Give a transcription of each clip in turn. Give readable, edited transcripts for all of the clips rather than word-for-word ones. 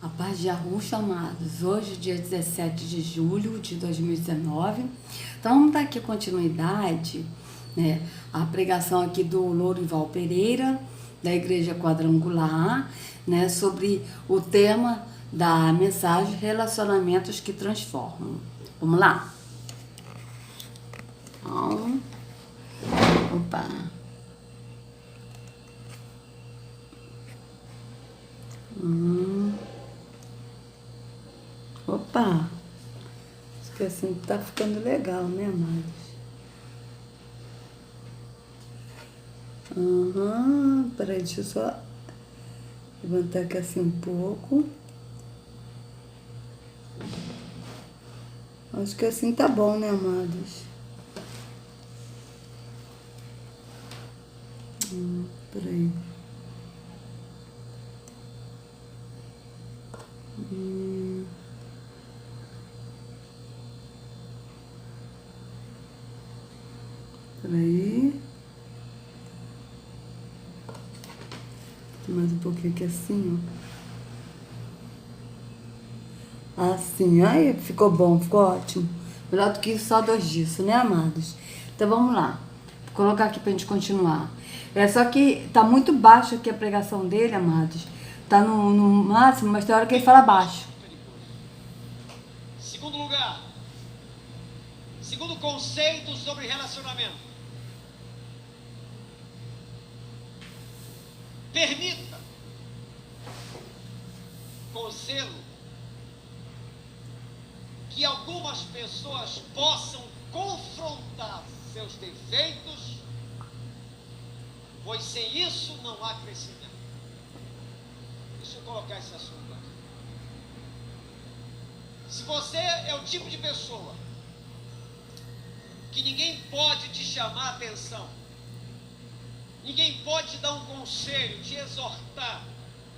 A paz de Arusha, amados. Hoje, dia 17 de julho de 2019. Então, vamos dar aqui continuidade, né, à pregação aqui do Lourival Pereira, da Igreja Quadrangular, né, sobre o tema da mensagem Relacionamentos que Transformam. Vamos lá? Então, opa. Opa, acho que assim tá ficando legal, né, amados? Peraí, deixa eu só levantar aqui assim um pouco. Acho que assim tá bom, né, amados? Peraí. Peraí. Mais um pouquinho aqui assim, ó. Assim, aí ficou bom, ficou ótimo. Melhor do que só 2 disso, né, amados? Então vamos lá. Vou colocar aqui pra gente continuar. Só que tá muito baixo aqui a pregação dele, amados. Tá no máximo, mas tem hora que ele fala baixo. Segundo lugar, segundo conceito sobre relacionamento. Permita, com zelo, que algumas pessoas possam confrontar seus defeitos, pois sem isso não há crescimento. Deixa eu colocar esse assunto aqui. Se você é o tipo de pessoa que ninguém pode te chamar a atenção, ninguém pode te dar um conselho, te exortar,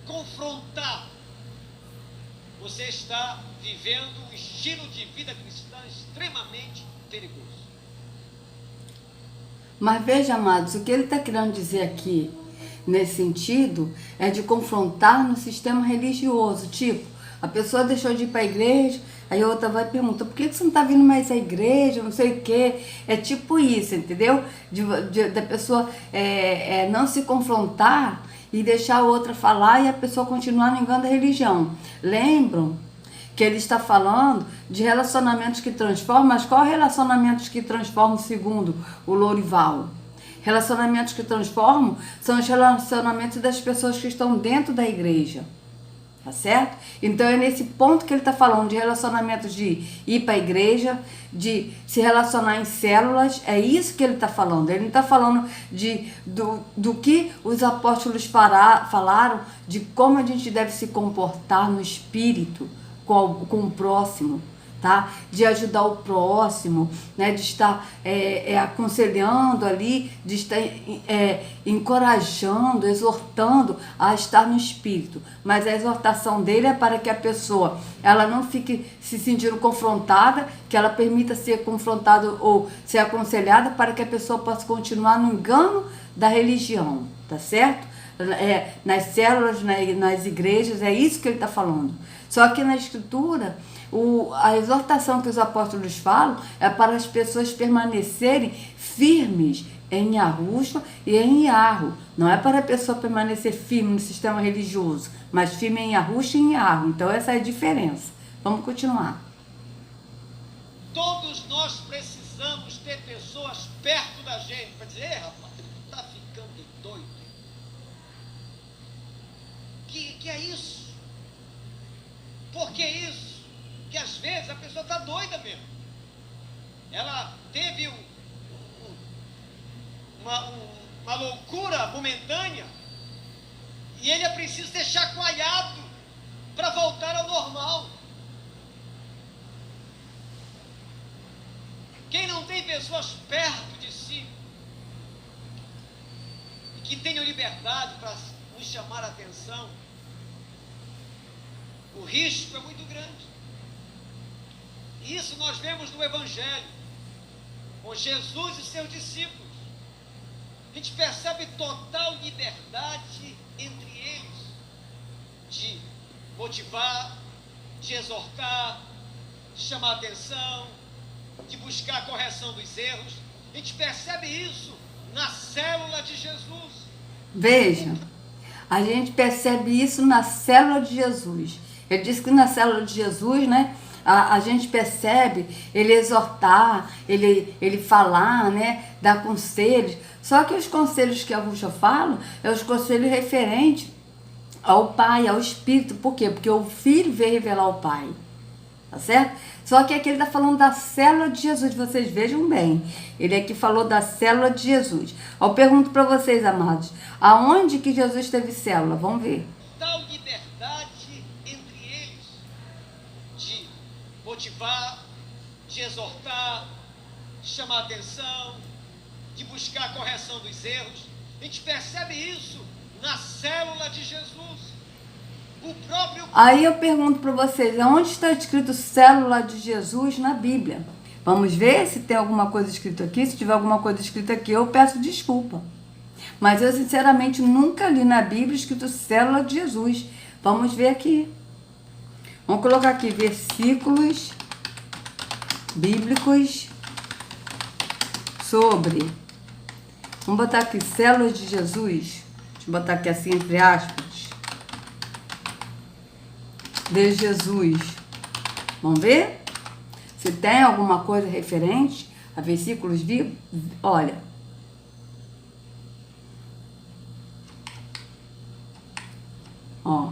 confrontar, você está vivendo um estilo de vida cristã extremamente perigoso. Mas veja, amados, o que ele está querendo dizer aqui, nesse sentido, é de confrontar no sistema religioso. Tipo, a pessoa deixou de ir para a igreja, aí a outra vai e pergunta, por que você não está vindo mais à igreja, não sei o quê. É tipo isso, entendeu? Da pessoa não se confrontar e deixar a outra falar e a pessoa continuar no engano da religião. Lembram que ele está falando de relacionamentos que transformam, mas qual relacionamentos que transformam segundo o Lourival? Relacionamentos que transformam são os relacionamentos das pessoas que estão dentro da igreja, tá certo? Então é nesse ponto que ele está falando de relacionamentos de ir para a igreja, de se relacionar em células, é isso que ele está falando. Ele não está falando do que os apóstolos falaram, de como a gente deve se comportar no espírito, com o próximo, tá? De ajudar o próximo, né? De estar aconselhando ali, de estar encorajando, exortando a estar no espírito. Mas a exortação dele é para que a pessoa ela não fique se sentindo confrontada, que ela permita ser confrontada ou ser aconselhada para que a pessoa possa continuar no engano da religião, tá certo? Nas células, nas igrejas, é isso que ele está falando. Só que na escritura, a exortação que os apóstolos falam é para as pessoas permanecerem firmes em Yahushua e em Yarro. Não é para a pessoa permanecer firme no sistema religioso, mas firme em Yahushua e em Yarro. Então essa é a diferença. Vamos continuar. Todos nós precisamos ter pessoas perto da gente para dizer, rapaz, tu tá ficando doido. Que é isso? Por que isso? Que às vezes a pessoa está doida mesmo. Ela teve uma loucura momentânea e ele é preciso ser chacoalhado para voltar ao normal. Quem não tem pessoas perto de si e que tenham liberdade para nos chamar a atenção, o risco é muito grande. E isso nós vemos no Evangelho, com Jesus e seus discípulos. A gente percebe total liberdade entre eles de motivar, de exortar, de chamar atenção, de buscar a correção dos erros. A gente percebe isso na célula de Jesus. Veja, a gente percebe isso na célula de Jesus. Ele disse que na célula de Jesus, né, a gente percebe ele exortar, ele falar, né, dar conselhos. Só que os conselhos que a Ruxa fala é os conselhos referentes ao Pai, ao Espírito. Por quê? Porque o Filho veio revelar o Pai. Tá certo? Só que aqui ele está falando da célula de Jesus. Vocês vejam bem. Ele aqui falou da célula de Jesus. Eu pergunto para vocês, amados, aonde que Jesus teve célula? Vamos ver. Tal liberdade entre eles de motivar, de exortar, de chamar atenção, de buscar a correção dos erros. A gente percebe isso na célula de Jesus. O próprio... Aí eu pergunto para vocês, aonde está escrito célula de Jesus na Bíblia? Vamos ver se tem alguma coisa escrita aqui. Se tiver alguma coisa escrita aqui, eu peço desculpa. Mas eu, sinceramente, nunca li na Bíblia escrito célula de Jesus. Vamos ver aqui. Vamos colocar aqui versículos bíblicos sobre... Vamos botar aqui célula de Jesus. Deixa eu botar aqui assim, entre aspas. De Jesus. Vamos ver? Se tem alguma coisa referente a versículos vivos. Olha. Ó.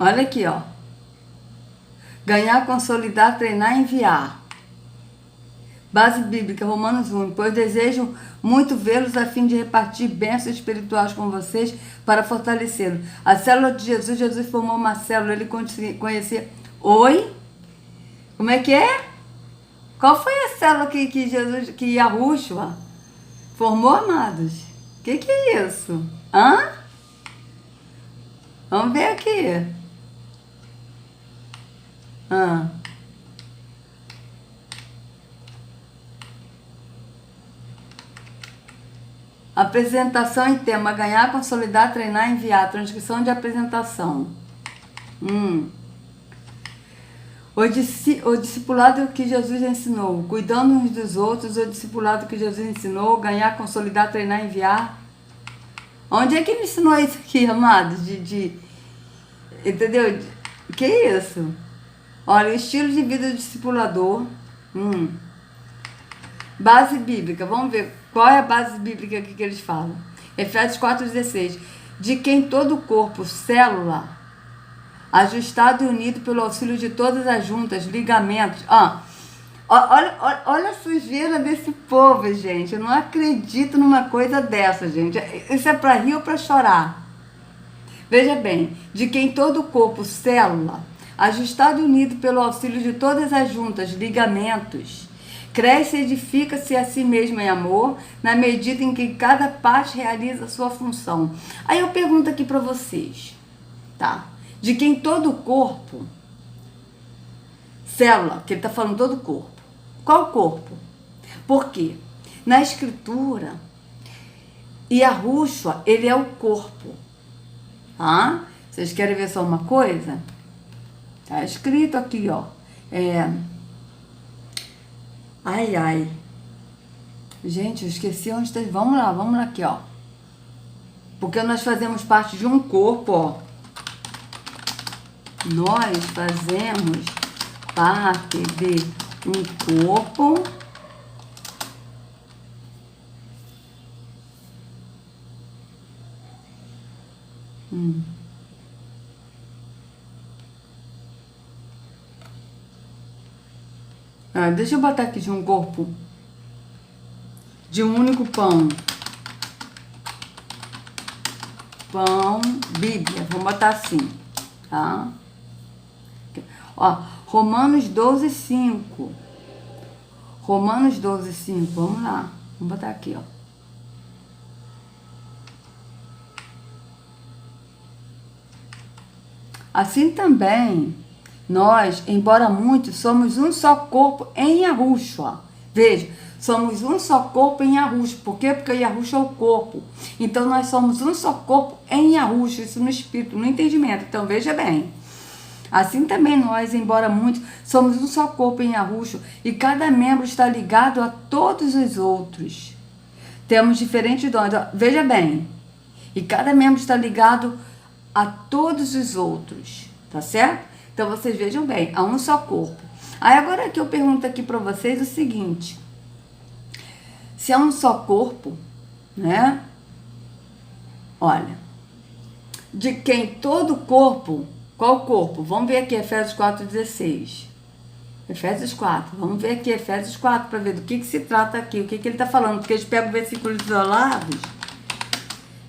Olha aqui, ó. Ganhar, consolidar, treinar, enviar. Base bíblica, Romanos 1. Pois desejo muito vê-los a fim de repartir bênçãos espirituais com vocês para fortalecê-los. A célula de Jesus, Jesus formou uma célula, ele conhecia... Oi? Como é que é? Qual foi a célula que Jesus, que Yahushua formou, amados? Que é isso? Hã? Vamos ver aqui. Apresentação em tema: ganhar, consolidar, treinar, enviar. Transcrição de apresentação. O discipulado que Jesus ensinou. Cuidando uns dos outros. O discipulado que Jesus ensinou. Ganhar, consolidar, treinar, enviar. Onde é que ele ensinou isso aqui, amados? Entendeu? Que isso? Olha, o estilo de vida do discipulador. Base bíblica. Vamos ver qual é a base bíblica aqui que eles falam. Efésios 4,16. De quem todo o corpo, célula, ajustado e unido pelo auxílio de todas as juntas, ligamentos. Olha a sujeira desse povo, gente. Eu não acredito numa coisa dessa, gente. Isso é para rir ou para chorar? Veja bem. De quem todo o corpo, célula, ajustado e unido pelo auxílio de todas as juntas, ligamentos, cresce e edifica-se a si mesmo em amor, na medida em que cada parte realiza a sua função. Aí eu pergunto aqui para vocês, tá? De quem todo o corpo, célula, que ele está falando todo o corpo. Qual corpo? Por quê? Na escritura, Yahushua, ele é o corpo. Tá? Vocês querem ver só uma coisa? Tá escrito aqui, ó. Ai. Gente, eu esqueci onde está. Vamos lá aqui, ó. Porque nós fazemos parte de um corpo, ó. Nós fazemos parte de um corpo. Deixa eu botar aqui de um corpo, de um único pão. Pão, Bíblia, vamos botar assim, tá? Ó, Romanos 12:5. Romanos 12:5, vamos lá. Vamos botar aqui, ó. Assim também, nós, embora muitos, somos um só corpo em Yahushua. Veja, somos um só corpo em Yahushua. Por quê? Porque Yahushua é o corpo. Então, nós somos um só corpo em Yahushua, isso no espírito, no entendimento. Então, veja bem. Assim também nós, embora muitos, somos um só corpo em Yahushua e cada membro está ligado a todos os outros. Temos diferentes dons. Veja bem. E cada membro está ligado a todos os outros. Tá certo? Então, vocês vejam bem. Há um só corpo. Aí, agora que eu pergunto aqui para vocês o seguinte. Se é um só corpo, né? Olha. De quem todo corpo... Qual corpo? Vamos ver aqui, Efésios 4,16. Efésios 4. Vamos ver aqui, Efésios 4, para ver do que se trata aqui, o que ele está falando. Porque eles pegam versículos isolados.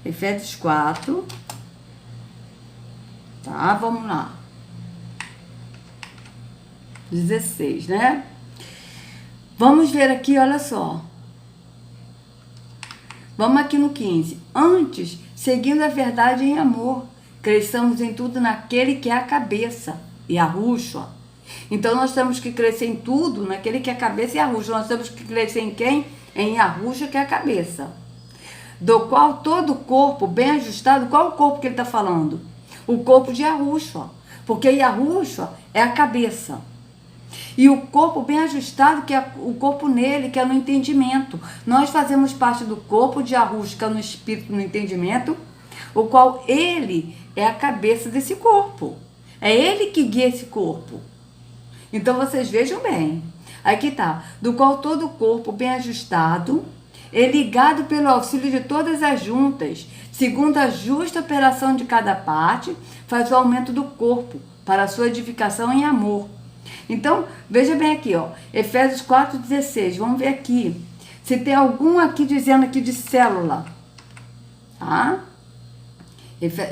Efésios 4. Tá, vamos lá. 16, né? Vamos ver aqui, olha só. Vamos aqui no 15. Antes, seguindo a verdade em amor, cresçamos em tudo naquele que é a cabeça, Yahushua. Então, nós temos que crescer em tudo naquele que é a cabeça, Yahushua. Nós temos que crescer em quem? Em Yahushua, que é a cabeça. Do qual todo o corpo, bem ajustado, qual o corpo que ele está falando? O corpo de Yahushua. Porque Yahushua é a cabeça. E o corpo bem ajustado, que é o corpo nele, que é no entendimento. Nós fazemos parte do corpo de Yahushua, que é no espírito, no entendimento, o qual ele é a cabeça desse corpo. É ele que guia esse corpo. Então, vocês vejam bem. Aqui tá. Do qual todo o corpo bem ajustado é ligado pelo auxílio de todas as juntas, segundo a justa operação de cada parte, faz o aumento do corpo para a sua edificação em amor. Então, veja bem aqui, ó, Efésios 4,16. Vamos ver aqui. Se tem algum aqui dizendo aqui de célula. Tá?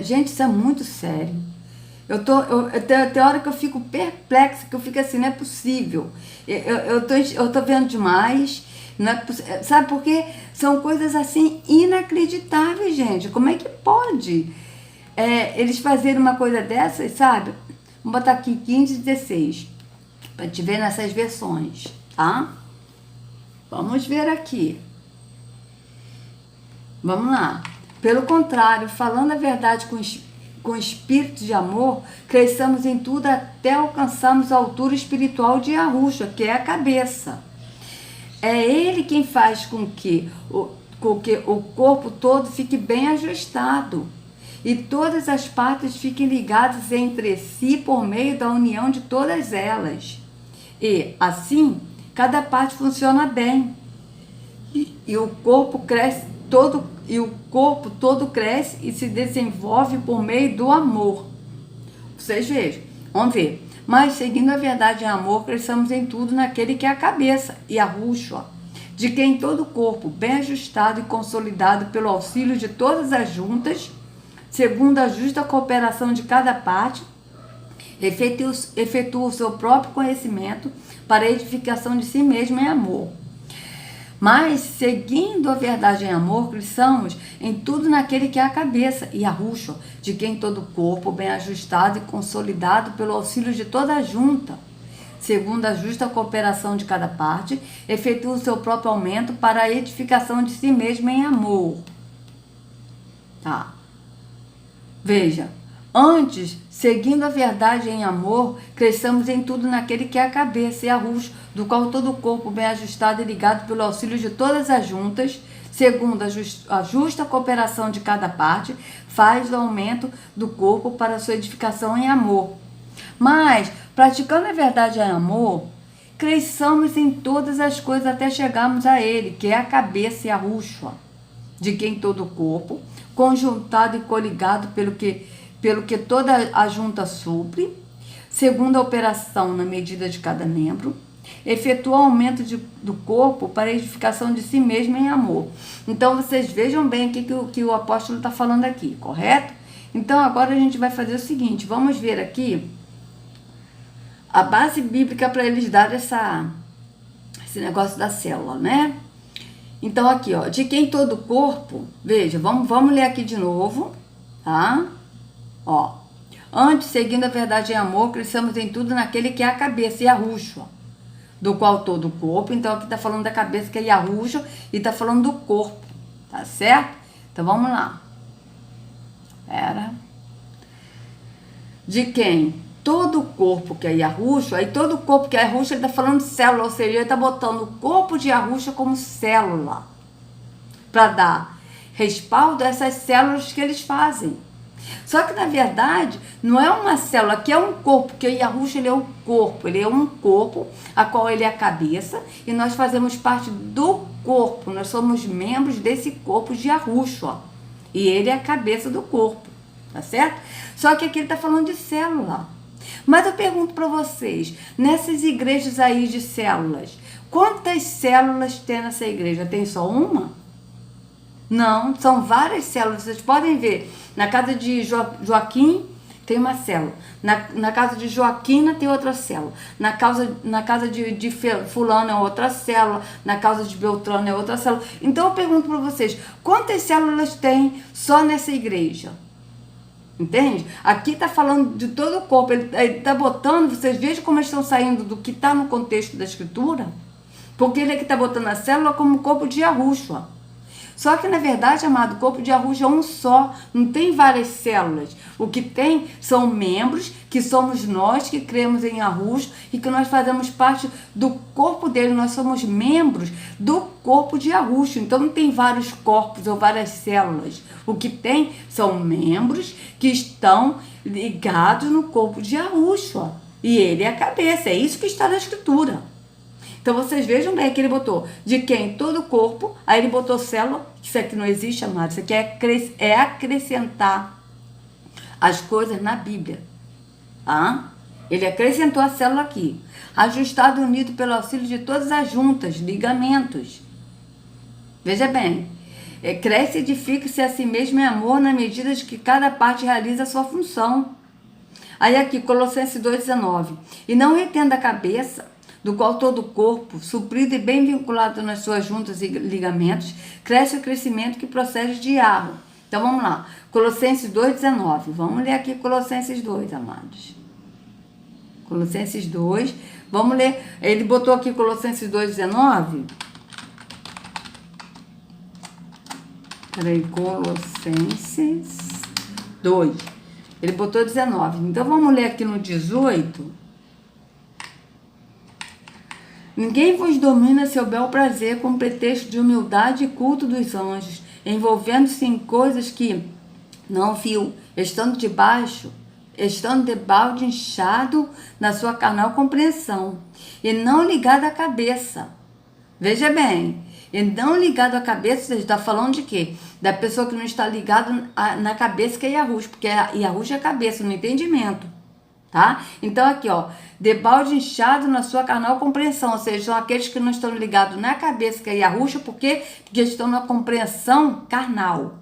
Gente, isso é muito sério. Tem hora que eu fico perplexa, que eu fico assim, não é possível. Eu tô vendo demais. Não é sabe por quê? São coisas assim inacreditáveis, gente. Como é que pode eles fazerem uma coisa dessas, sabe? Vamos botar aqui 15 e 16. Pra te ver nessas versões, tá? Vamos ver aqui. Vamos lá. Pelo contrário, falando a verdade com espírito de amor, cresçamos em tudo até alcançarmos a altura espiritual de Yahushua, que é a cabeça. É ele quem faz com que o corpo todo fique bem ajustado e todas as partes fiquem ligadas entre si por meio da união de todas elas. E, assim, cada parte funciona bem. E o corpo cresce todo, e o corpo todo cresce e se desenvolve por meio do amor. Vocês vejam, vamos ver. Mas, seguindo a verdade em amor, cresçamos em tudo naquele que é a cabeça, Yahushua, de quem todo o corpo, bem ajustado e consolidado pelo auxílio de todas as juntas, segundo a justa cooperação de cada parte, efetua o seu próprio conhecimento para a edificação de si mesmo em amor. Mas, seguindo a verdade em amor, cresçamos em tudo naquele que é a cabeça, Yahushua, de quem todo o corpo, bem ajustado e consolidado pelo auxílio de toda a junta, segundo a justa cooperação de cada parte, efetua o seu próprio aumento para a edificação de si mesmo em amor. Tá. Veja. Antes, seguindo a verdade em amor, cresçamos em tudo naquele que é a cabeça, Yahushua, do qual todo o corpo bem ajustado e ligado pelo auxílio de todas as juntas, segundo a justa cooperação de cada parte, faz o aumento do corpo para a sua edificação em amor. Mas, praticando a verdade em amor, cresçamos em todas as coisas até chegarmos a ele, que é a cabeça, Yahushua, de quem todo o corpo, conjuntado e coligado pelo que toda a junta supre, segundo a operação na medida de cada membro, efetua o aumento do corpo para a edificação de si mesmo em amor. Então, vocês vejam bem o que o apóstolo está falando aqui, correto? Então, agora a gente vai fazer o seguinte, vamos ver aqui a base bíblica para eles darem esse negócio da célula, né? Então, aqui, ó, de quem todo o corpo, veja, vamos ler aqui de novo, tá? Ó, antes, seguindo a verdade em amor, cresçamos em tudo naquele que é a cabeça, Yahushua, do qual todo o corpo. Então aqui está falando da cabeça, que é Yahushua, e está falando do corpo, tá certo? Então vamos lá. De quem? Todo o corpo que é Yahushua, aí todo o corpo que é Yahushua, ele está falando de célula, ou seja, ele está botando o corpo de Yahushua como célula, para dar respaldo a essas células que eles fazem. Só que na verdade não é uma célula, que é um corpo, porque Yahushua ele é o corpo, ele é um corpo a qual ele é a cabeça, e nós fazemos parte do corpo, nós somos membros desse corpo de Yahushua, e ele é a cabeça do corpo, tá certo? Só que aqui ele está falando de célula. Mas eu pergunto para vocês, nessas igrejas aí de células, quantas células tem nessa igreja? Tem só uma? Não, são várias células. Vocês podem ver, na casa de Joaquim tem uma célula, na casa de Joaquina tem outra célula, na casa de fulano é outra célula, na casa de Beltrano é outra célula. Então eu pergunto para vocês, quantas células tem só nessa igreja? Entende? Aqui está falando de todo o corpo, ele está botando, vocês vejam como eles estão saindo do que está no contexto da escritura, porque ele aqui está botando a célula como o corpo de Yahushua. Só que na verdade, amado, o corpo de Yahushua é um só, não tem várias células. O que tem são membros, que somos nós que cremos em Yahushua e que nós fazemos parte do corpo dele, nós somos membros do corpo de Yahushua. Então não tem vários corpos ou várias células. O que tem são membros que estão ligados no corpo de Yahushua. E ele é a cabeça, é isso que está na escritura. Então vocês vejam bem que ele botou de quem? Todo o corpo, aí ele botou célula, isso aqui não existe, amado, isso aqui é acrescentar as coisas na Bíblia. Tá? Ele acrescentou a célula aqui, ajustado e unido pelo auxílio de todas as juntas, ligamentos. Veja bem, cresce e edifica-se a si mesmo em amor na medida de que cada parte realiza a sua função. Aí aqui, Colossenses 2,19. E não retenda a cabeça, do qual todo o corpo, suprido e bem vinculado nas suas juntas e ligamentos, cresce o crescimento que procede de Yahweh. Então vamos lá, Colossenses 2,19. Vamos ler aqui Colossenses 2, amados. Colossenses 2, vamos ler. Ele botou aqui Colossenses 2,19. Peraí, Colossenses 2. Ele botou 19. Então vamos ler aqui no 18. Ninguém vos domina seu bel prazer com pretexto de humildade e culto dos anjos, envolvendo-se em coisas que não viu, estando debalde inchado na sua carnal compreensão, e não ligado à cabeça. Veja bem, e não ligado à cabeça, você está falando de quê? Da pessoa que não está ligada na cabeça, que é Yahushua, porque Yahushua é a cabeça, no entendimento. Tá? Então aqui, ó, debalde inchado na sua carnal compreensão, ou seja, são aqueles que não estão ligados na cabeça, que é Yahushua, porque estão na compreensão carnal,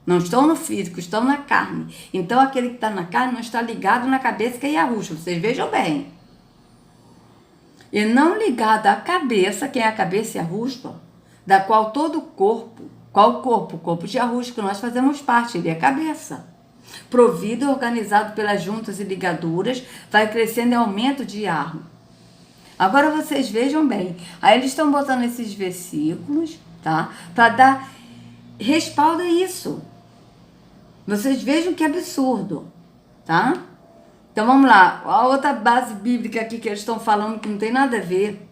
não estão no físico, estão na carne. Então aquele que está na carne não está ligado na cabeça, que é Yahushua, vocês vejam bem. E não ligado à cabeça, quem é a cabeça é Yahushua, da qual todo o corpo, qual o corpo? O corpo de Yahushua, que nós fazemos parte, ele é a cabeça. Provido e organizado pelas juntas e ligaduras, vai crescendo em aumento de Yahweh. Agora vocês vejam bem, aí eles estão botando esses versículos, tá? Para dar respaldo a isso. Vocês vejam que absurdo, tá? Então vamos lá, a outra base bíblica aqui que eles estão falando que não tem nada a ver.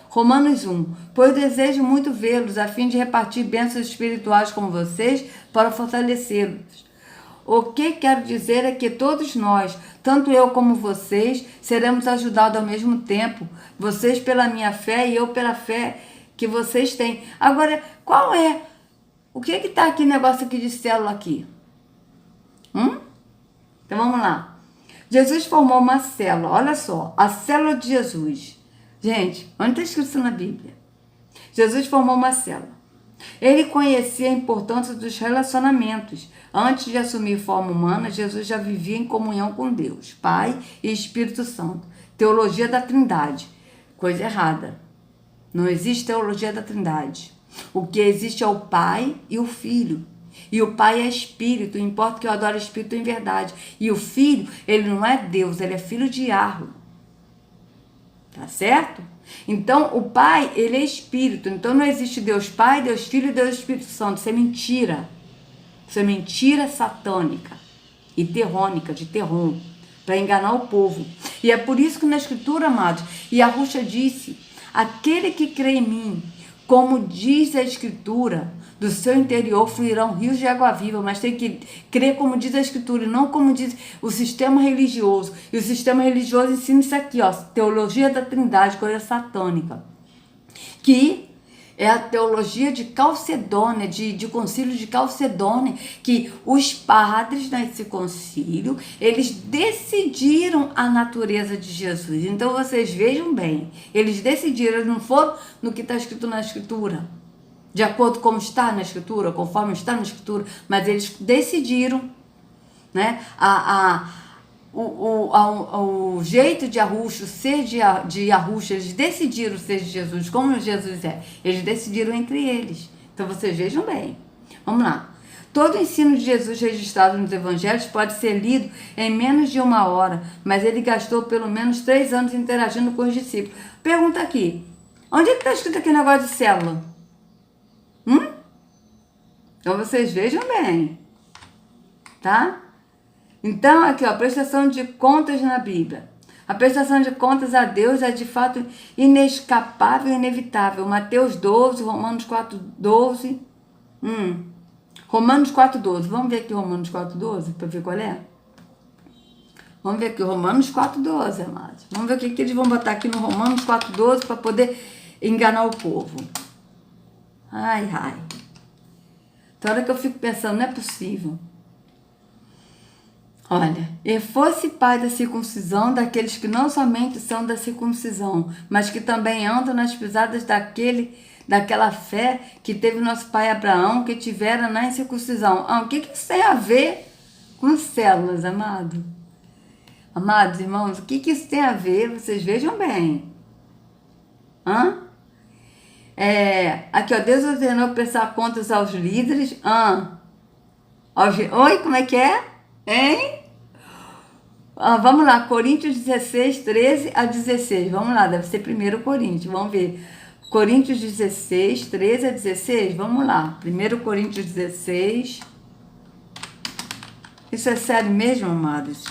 Romanos 1. Pois desejo muito vê-los, a fim de repartir bênçãos espirituais com vocês, para fortalecê-los. O que quero dizer é que todos nós, tanto eu como vocês, seremos ajudados ao mesmo tempo. Vocês pela minha fé e eu pela fé que vocês têm. Agora, qual é? O que está aqui, negócio aqui de célula aqui? Então vamos lá. Jesus formou uma célula, olha só, a célula de Jesus. Gente, onde está escrito isso na Bíblia? Jesus formou uma célula. Ele conhecia a importância dos relacionamentos. Antes de assumir forma humana, Jesus já vivia em comunhão com Deus, Pai e Espírito Santo. Teologia da Trindade. Coisa errada. Não existe teologia da Trindade. O que existe é o Pai e o Filho. E o Pai é Espírito, importa que eu adore Espírito em verdade. E o Filho, ele não é Deus, ele é filho de Yahweh. Tá certo? Então, o Pai, ele é Espírito. Então, não existe Deus Pai, Deus Filho e Deus Espírito Santo. Isso é mentira. Isso é mentira satânica e terrônica, de terrom, para enganar o povo. E é por isso que na Escritura, amados, Yahushua disse, aquele que crê em mim, como diz a Escritura, do seu interior fluirão rios de água viva, mas tem que crer como diz a Escritura e não como diz o sistema religioso. E o sistema religioso ensina isso aqui, ó, teologia da Trindade, coisa satânica, que é a teologia de Calcedônia, de concílio de Calcedônia, que os padres nesse concílio, eles decidiram a natureza de Jesus. Então vocês vejam bem, eles decidiram, eles não foram no que está escrito na Escritura, de acordo com como está na Escritura, conforme está na Escritura, mas eles decidiram, né, o jeito de Yahushua, ser de Yahushua, eles decidiram ser de Jesus, como Jesus é. Eles decidiram entre eles. Então vocês vejam bem. Vamos lá. Todo o ensino de Jesus registrado nos evangelhos pode ser lido em menos de 1 hora, mas ele gastou pelo menos 3 anos interagindo com os discípulos. Pergunta aqui, onde é que está escrito aquele negócio de célula? Então vocês vejam bem, tá? Então, aqui, ó, prestação de contas na Bíblia. A prestação de contas a Deus é de fato inescapável e inevitável. Mateus 12, Romanos 4:12. Romanos 4:12. Vamos ver aqui Romanos 4:12 para ver qual é? Vamos ver aqui Romanos 4:12, amados. Vamos ver o que eles vão botar aqui no Romanos 4:12 para poder enganar o povo. Ai. Tem hora que eu fico pensando, não é possível. Olha, e fosse pai da circuncisão daqueles que não somente são da circuncisão, mas que também andam nas pisadas daquela fé que teve nosso pai Abraão, que tivera na incircuncisão. O que isso tem a ver com células, amado? Amados irmãos, o que isso tem a ver? Vocês vejam bem. Aqui, ó, Deus ordenou prestar contas aos líderes. Oi, como é que é? Hein? Vamos lá, Coríntios 16, 13 a 16. Vamos lá, deve ser 1 Coríntios. Vamos ver. Coríntios 16, 13 a 16. Vamos lá. 1 Coríntios 16. Isso é sério mesmo, amados?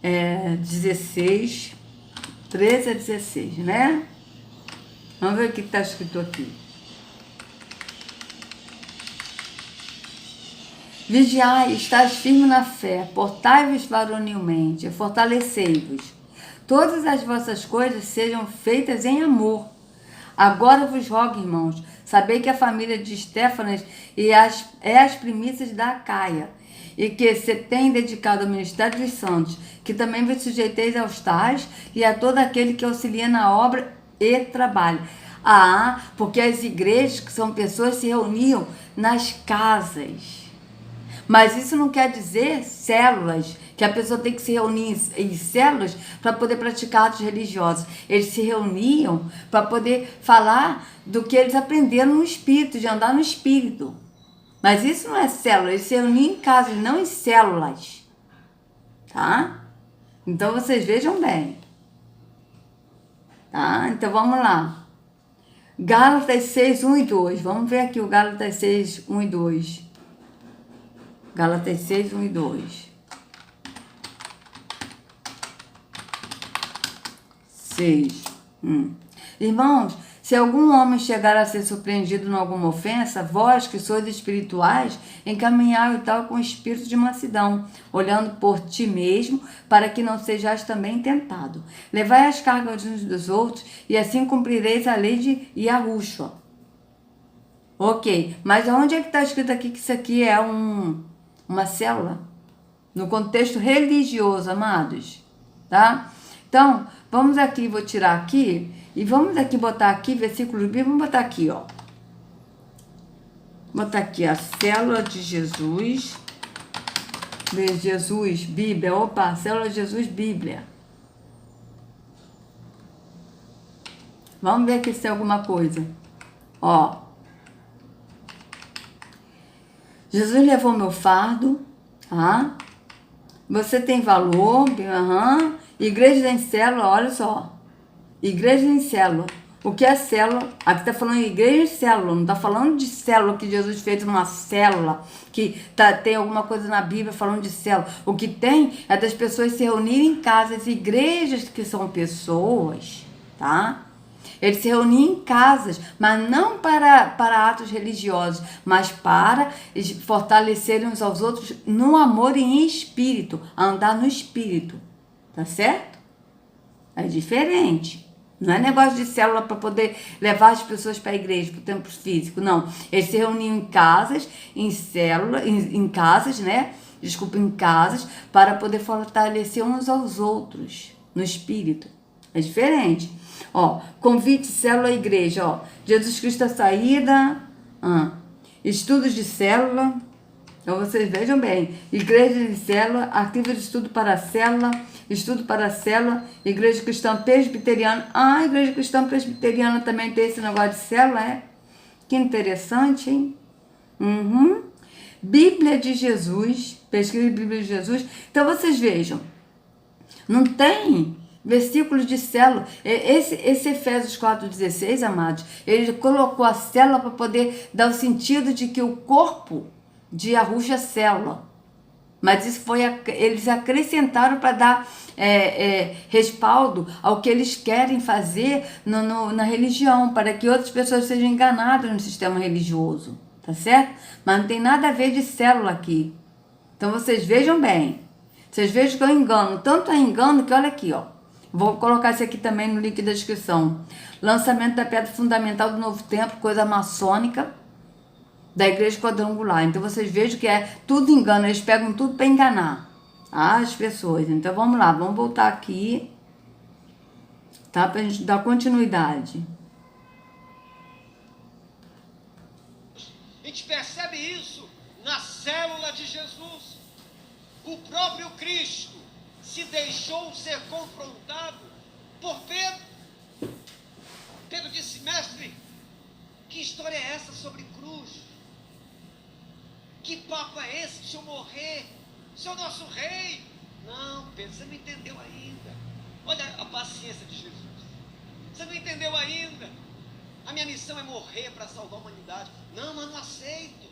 16, 13 a 16, né? Vamos ver o que está escrito aqui. Vigiai, estáis firmes na fé, portai-vos varonilmente, fortalecei-vos. Todas as vossas coisas sejam feitas em amor. Agora vos rogo, irmãos, sabei que a família de Estéfanas é as primícias da Acaia, e que se tem dedicado ao ministério dos santos, que também vos sujeiteis aos tais e a todo aquele que auxilia na obra e trabalho. Porque as igrejas, que são pessoas, se reuniam nas casas. Mas isso não quer dizer células, que a pessoa tem que se reunir em células para poder praticar atos religiosos. Eles se reuniam para poder falar do que eles aprenderam no Espírito, de andar no Espírito. Mas isso não é célula, eles se reuniam em casas, não em células. Tá? Então vocês vejam bem. Tá? Então vamos lá. Gálatas 6, 1 e 2. Vamos ver aqui o Gálatas 6, 1 e 2. Gálatas 6, 1 e 2. 6. Irmãos, se algum homem chegar a ser surpreendido em alguma ofensa, vós que sois espirituais, encaminhai o tal com espírito de mansidão, olhando por ti mesmo, para que não sejais também tentado. Levai as cargas uns dos outros, e assim cumprireis a lei de Yahushua. Ok, mas onde é que está escrito aqui que isso aqui é uma célula? No contexto religioso, amados, tá? Então, vamos aqui, vou tirar aqui, e vamos aqui botar aqui, versículo bíblico, vamos botar aqui, ó. Botar aqui a célula de Jesus, Jesus, Bíblia, célula de Jesus, Bíblia. Vamos ver aqui se tem alguma coisa. Ó. Jesus levou meu fardo, tá? Você tem valor, aham. Igreja em célula, olha só. Igreja em célula. O que é célula? Aqui está falando de igreja em célula, não está falando de célula que Jesus fez uma célula, que tem alguma coisa na Bíblia falando de célula. O que tem é das pessoas se reunirem em casas, igrejas que são pessoas, tá? Eles se reuniam em casas, mas não para atos religiosos, mas para fortalecerem uns aos outros no amor e em espírito, andar no espírito, tá certo? É diferente. Não é negócio de célula para poder levar as pessoas para a igreja, para o templo físico, não. Eles se reuniam em casas, em célula, em casas, né? Desculpa, em casas, para poder fortalecer uns aos outros no espírito. É diferente. Ó, convite, célula, igreja, ó. Jesus Cristo a saída, estudos de célula. Então vocês vejam bem, igreja de célula, arquivo de estudo para a célula, estudo para a célula, igreja cristã presbiteriana. Ah, igreja cristã presbiteriana também tem esse negócio de célula, é? Que interessante, hein? Bíblia de Jesus, pesquisa de Bíblia de Jesus. Então vocês vejam, não tem versículos de célula. Esse Efésios 4,16, amados, ele colocou a célula para poder dar o sentido de que o corpo de arrocha é célula. Mas isso eles acrescentaram para dar respaldo ao que eles querem fazer na religião, para que outras pessoas sejam enganadas no sistema religioso, tá certo? Mas não tem nada a ver de célula aqui. Então vocês vejam bem, vocês vejam que eu engano, tanto é engano que olha aqui, ó. Vou colocar isso aqui também no link da descrição. Lançamento da pedra fundamental do Novo Templo, coisa maçônica, da igreja quadrangular. Então vocês vejam que é tudo engano, eles pegam tudo para enganar as pessoas. Então vamos lá, vamos voltar aqui, tá? Para a gente dar continuidade. A gente percebe isso na célula de Jesus. O próprio Cristo se deixou ser confrontado por Pedro. Pedro disse: mestre, que história é essa sobre cruz? Que papo é esse de eu morrer? O Senhor é nosso rei. Não, Pedro, você não entendeu ainda. Olha a paciência de Jesus. Você não entendeu ainda. A minha missão é morrer para salvar a humanidade. Não, mas não aceito.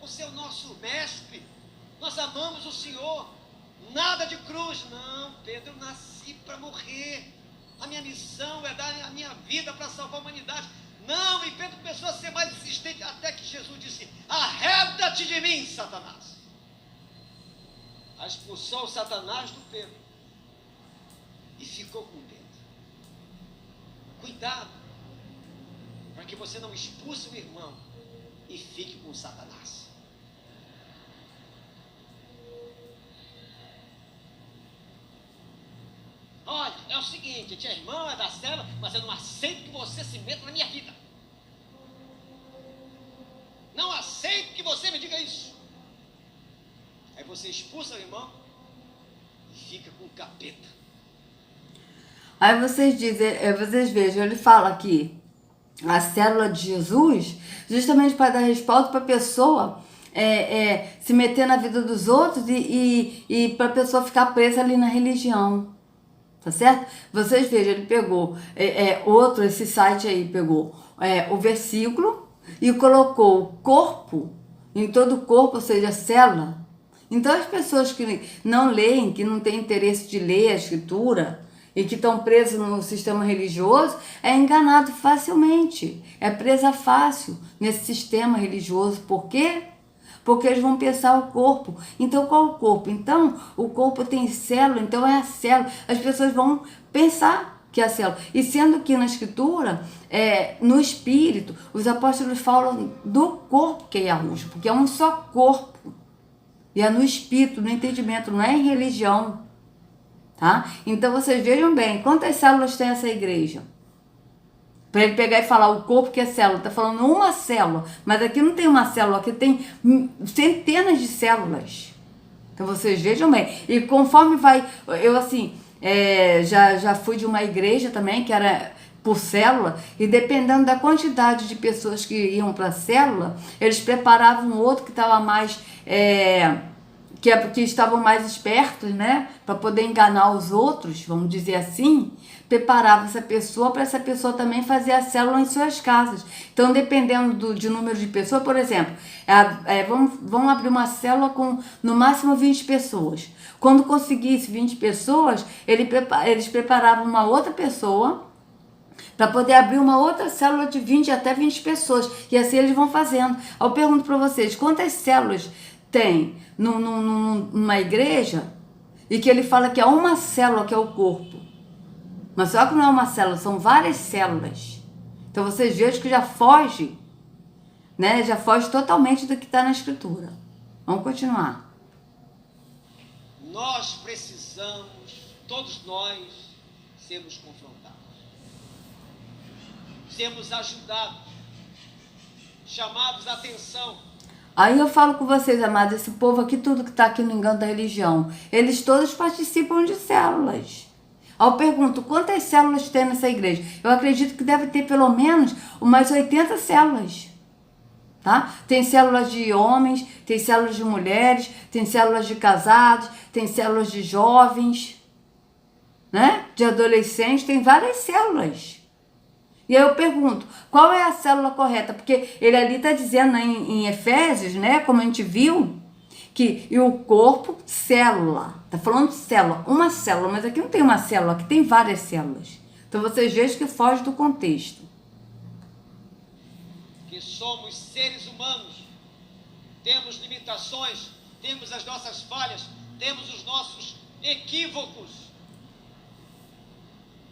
Você é o nosso mestre. Nós amamos o Senhor. Nada de cruz. Não, Pedro, eu nasci para morrer. A minha missão é dar a minha vida para salvar a humanidade. Não, e Pedro começou a ser mais insistente, até que Jesus disse: arreda-te de mim, Satanás. Expulsou o Satanás do Pedro e ficou com Pedro. Cuidado, para que você não expulse o irmão e fique com Satanás. Olha, é o seguinte, tia irmã é da célula, mas eu não aceito que você se meta na minha vida. Não aceito que você me diga isso. Aí você expulsa o irmão e fica com o capeta. Aí vocês vejam, ele fala aqui, a célula de Jesus, justamente para dar respaldo para a pessoa se meter na vida dos outros e para a pessoa ficar presa ali na religião. Tá certo? Vocês vejam, ele pegou esse site aí pegou o versículo e colocou o corpo, em todo o corpo, ou seja, a célula. Então as pessoas que não leem, que não têm interesse de ler a escritura e que estão presas no sistema religioso, é enganado facilmente, é presa fácil nesse sistema religioso. Por quê? Porque eles vão pensar o corpo. Então, qual o corpo? Então, o corpo tem célula, então é a célula. As pessoas vão pensar que é a célula. E sendo que na escritura, no espírito, os apóstolos falam do corpo que é Yahushua, porque é um só corpo. E é no espírito, no entendimento, não é em religião. Tá? Então, vocês vejam bem, quantas células tem essa igreja? Para ele pegar e falar o corpo que é célula, tá falando uma célula, mas aqui não tem uma célula, aqui tem centenas de células. Então vocês vejam bem. E conforme vai, eu assim, já fui de uma igreja também, que era por célula, e dependendo da quantidade de pessoas que iam para a célula, eles preparavam outro que estava mais, é porque estavam mais espertos, né, para poder enganar os outros, vamos dizer assim, preparava essa pessoa para essa pessoa também fazer a célula em suas casas. Então, dependendo de número de pessoas, por exemplo, vamos abrir uma célula com no máximo 20 pessoas. Quando conseguisse 20 pessoas, eles preparavam uma outra pessoa para poder abrir uma outra célula de 20 até 20 pessoas. E assim eles vão fazendo. Eu pergunto para vocês, quantas células tem numa igreja e que ele fala que é uma célula que é o corpo? Mas só que não é uma célula, são várias células. Então vocês vejam que já foge, né? Já foge totalmente do que está na Escritura. Vamos continuar. Nós precisamos, todos nós, sermos confrontados, sermos ajudados, chamados a atenção. Aí eu falo com vocês, amados, esse povo aqui, tudo que está aqui no engano da religião, eles todos participam de células. Aí eu pergunto, quantas células tem nessa igreja? Eu acredito que deve ter pelo menos umas 80 células. Tá? Tem células de homens, tem células de mulheres, tem células de casados, tem células de jovens, né? De adolescentes, tem várias células. E aí eu pergunto, qual é a célula correta? Porque ele ali está dizendo em Efésios, né? Como a gente viu, que e o corpo, célula. Está falando de célula, uma célula, mas aqui não tem uma célula, aqui tem várias células. Então vocês vejam que foge do contexto. Que somos seres humanos, temos limitações, temos as nossas falhas, temos os nossos equívocos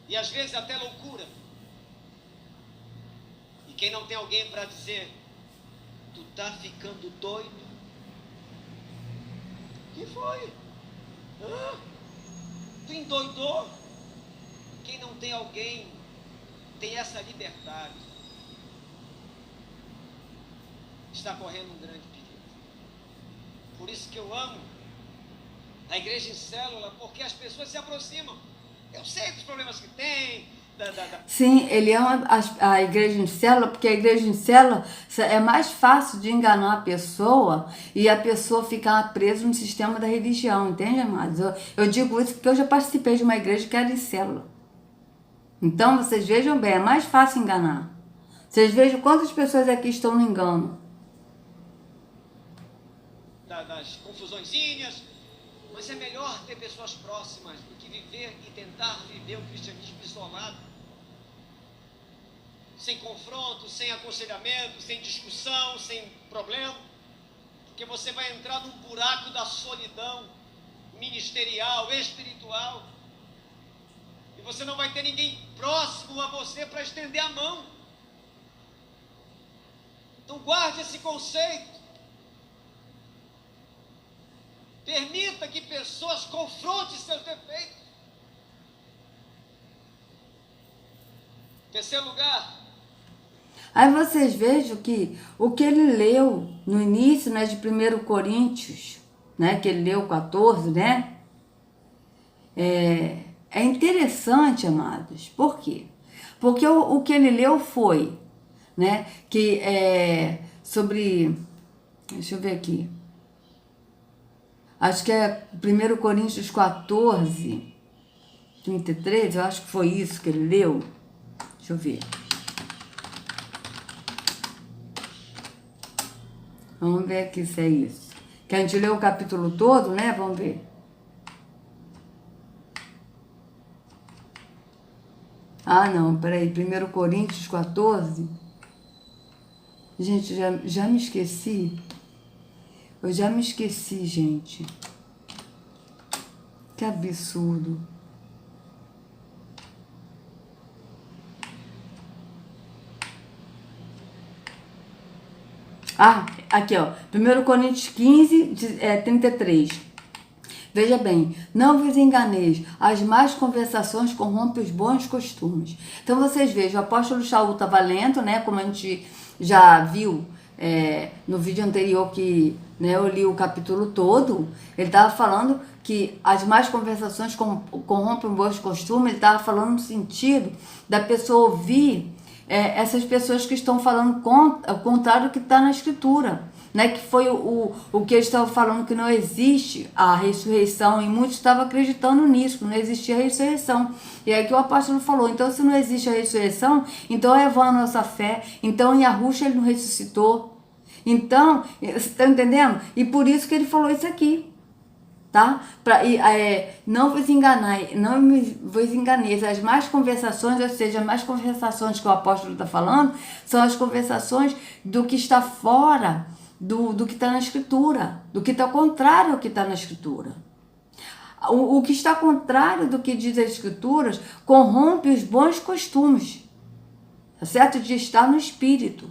e às vezes até loucura. E quem não tem alguém para dizer, tu tá ficando doido? Que foi? Tu endoidou? Quem não tem alguém tem essa liberdade. Está correndo um grande perigo. Por isso que eu amo a igreja em célula, porque as pessoas se aproximam. Eu sei dos problemas que tem. Sim, ele ama a igreja em célula, porque a igreja em célula é mais fácil de enganar a pessoa e a pessoa ficar presa no sistema da religião, entende, amados? Eu digo isso porque eu já participei de uma igreja que era em célula. Então, vocês vejam bem, é mais fácil enganar. Vocês vejam quantas pessoas aqui estão no engano. Das confusõezinhas, mas é melhor ter pessoas próximas do que viver e tentar viver o cristianismo isolado, sem confronto, sem aconselhamento, sem discussão, sem problema, porque você vai entrar num buraco da solidão ministerial, espiritual, e você não vai ter ninguém próximo a você para estender a mão. Então guarde esse conceito. Permita que pessoas confrontem seus defeitos. Terceiro lugar. Aí vocês vejam que o que ele leu no início, né, de 1 Coríntios, né, que ele leu 14, né, é interessante, amados. Por quê? Porque o que ele leu foi, né, que é sobre, deixa eu ver aqui, acho que é 1 Coríntios 14, 33, eu acho que foi isso que ele leu. Deixa eu ver. Vamos ver aqui se é isso. Que a gente leu o capítulo todo, né? Vamos ver. Ah, não, peraí. 1 Coríntios 14. Gente, já me esqueci. Eu já me esqueci, gente. Que absurdo. Ah, aqui ó, 1 Coríntios 15, 33. Veja bem, não vos enganeis, as más conversações corrompem os bons costumes. Então vocês vejam, o apóstolo Shaul estava lendo, né, como a gente já viu no vídeo anterior que, né, eu li o capítulo todo, ele estava falando que as más conversações corrompem os bons costumes, ele estava falando no sentido da pessoa ouvir essas pessoas que estão falando o contrário do que está na Escritura. né, que foi o que eles estavam falando, que não existe a ressurreição, e muitos estavam acreditando nisso, que não existia a ressurreição. E aí que o apóstolo falou, então se não existe a ressurreição, então é vã a nossa fé, então em Yahusha ele não ressuscitou. Então, você está entendendo? E por isso que ele falou isso aqui, tá? Não vos enganai, não vos enganeis. As más conversações, ou seja, as más conversações que o apóstolo está falando, são as conversações do que está fora do que está na Escritura, do que está contrário ao que está na Escritura. O que está contrário do que diz as Escrituras corrompe os bons costumes, tá certo? De estar no Espírito.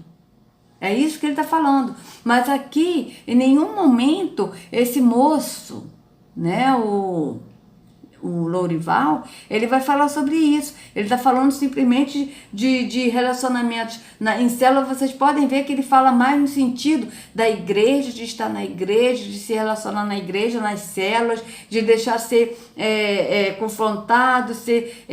É isso que ele está falando. Mas aqui, em nenhum momento, esse moço, né, o Lourival, ele vai falar sobre isso. Ele está falando simplesmente de relacionamentos. Em célula, vocês podem ver que ele fala mais no sentido da igreja, de estar na igreja, de se relacionar na igreja, nas células, de deixar ser confrontado, ser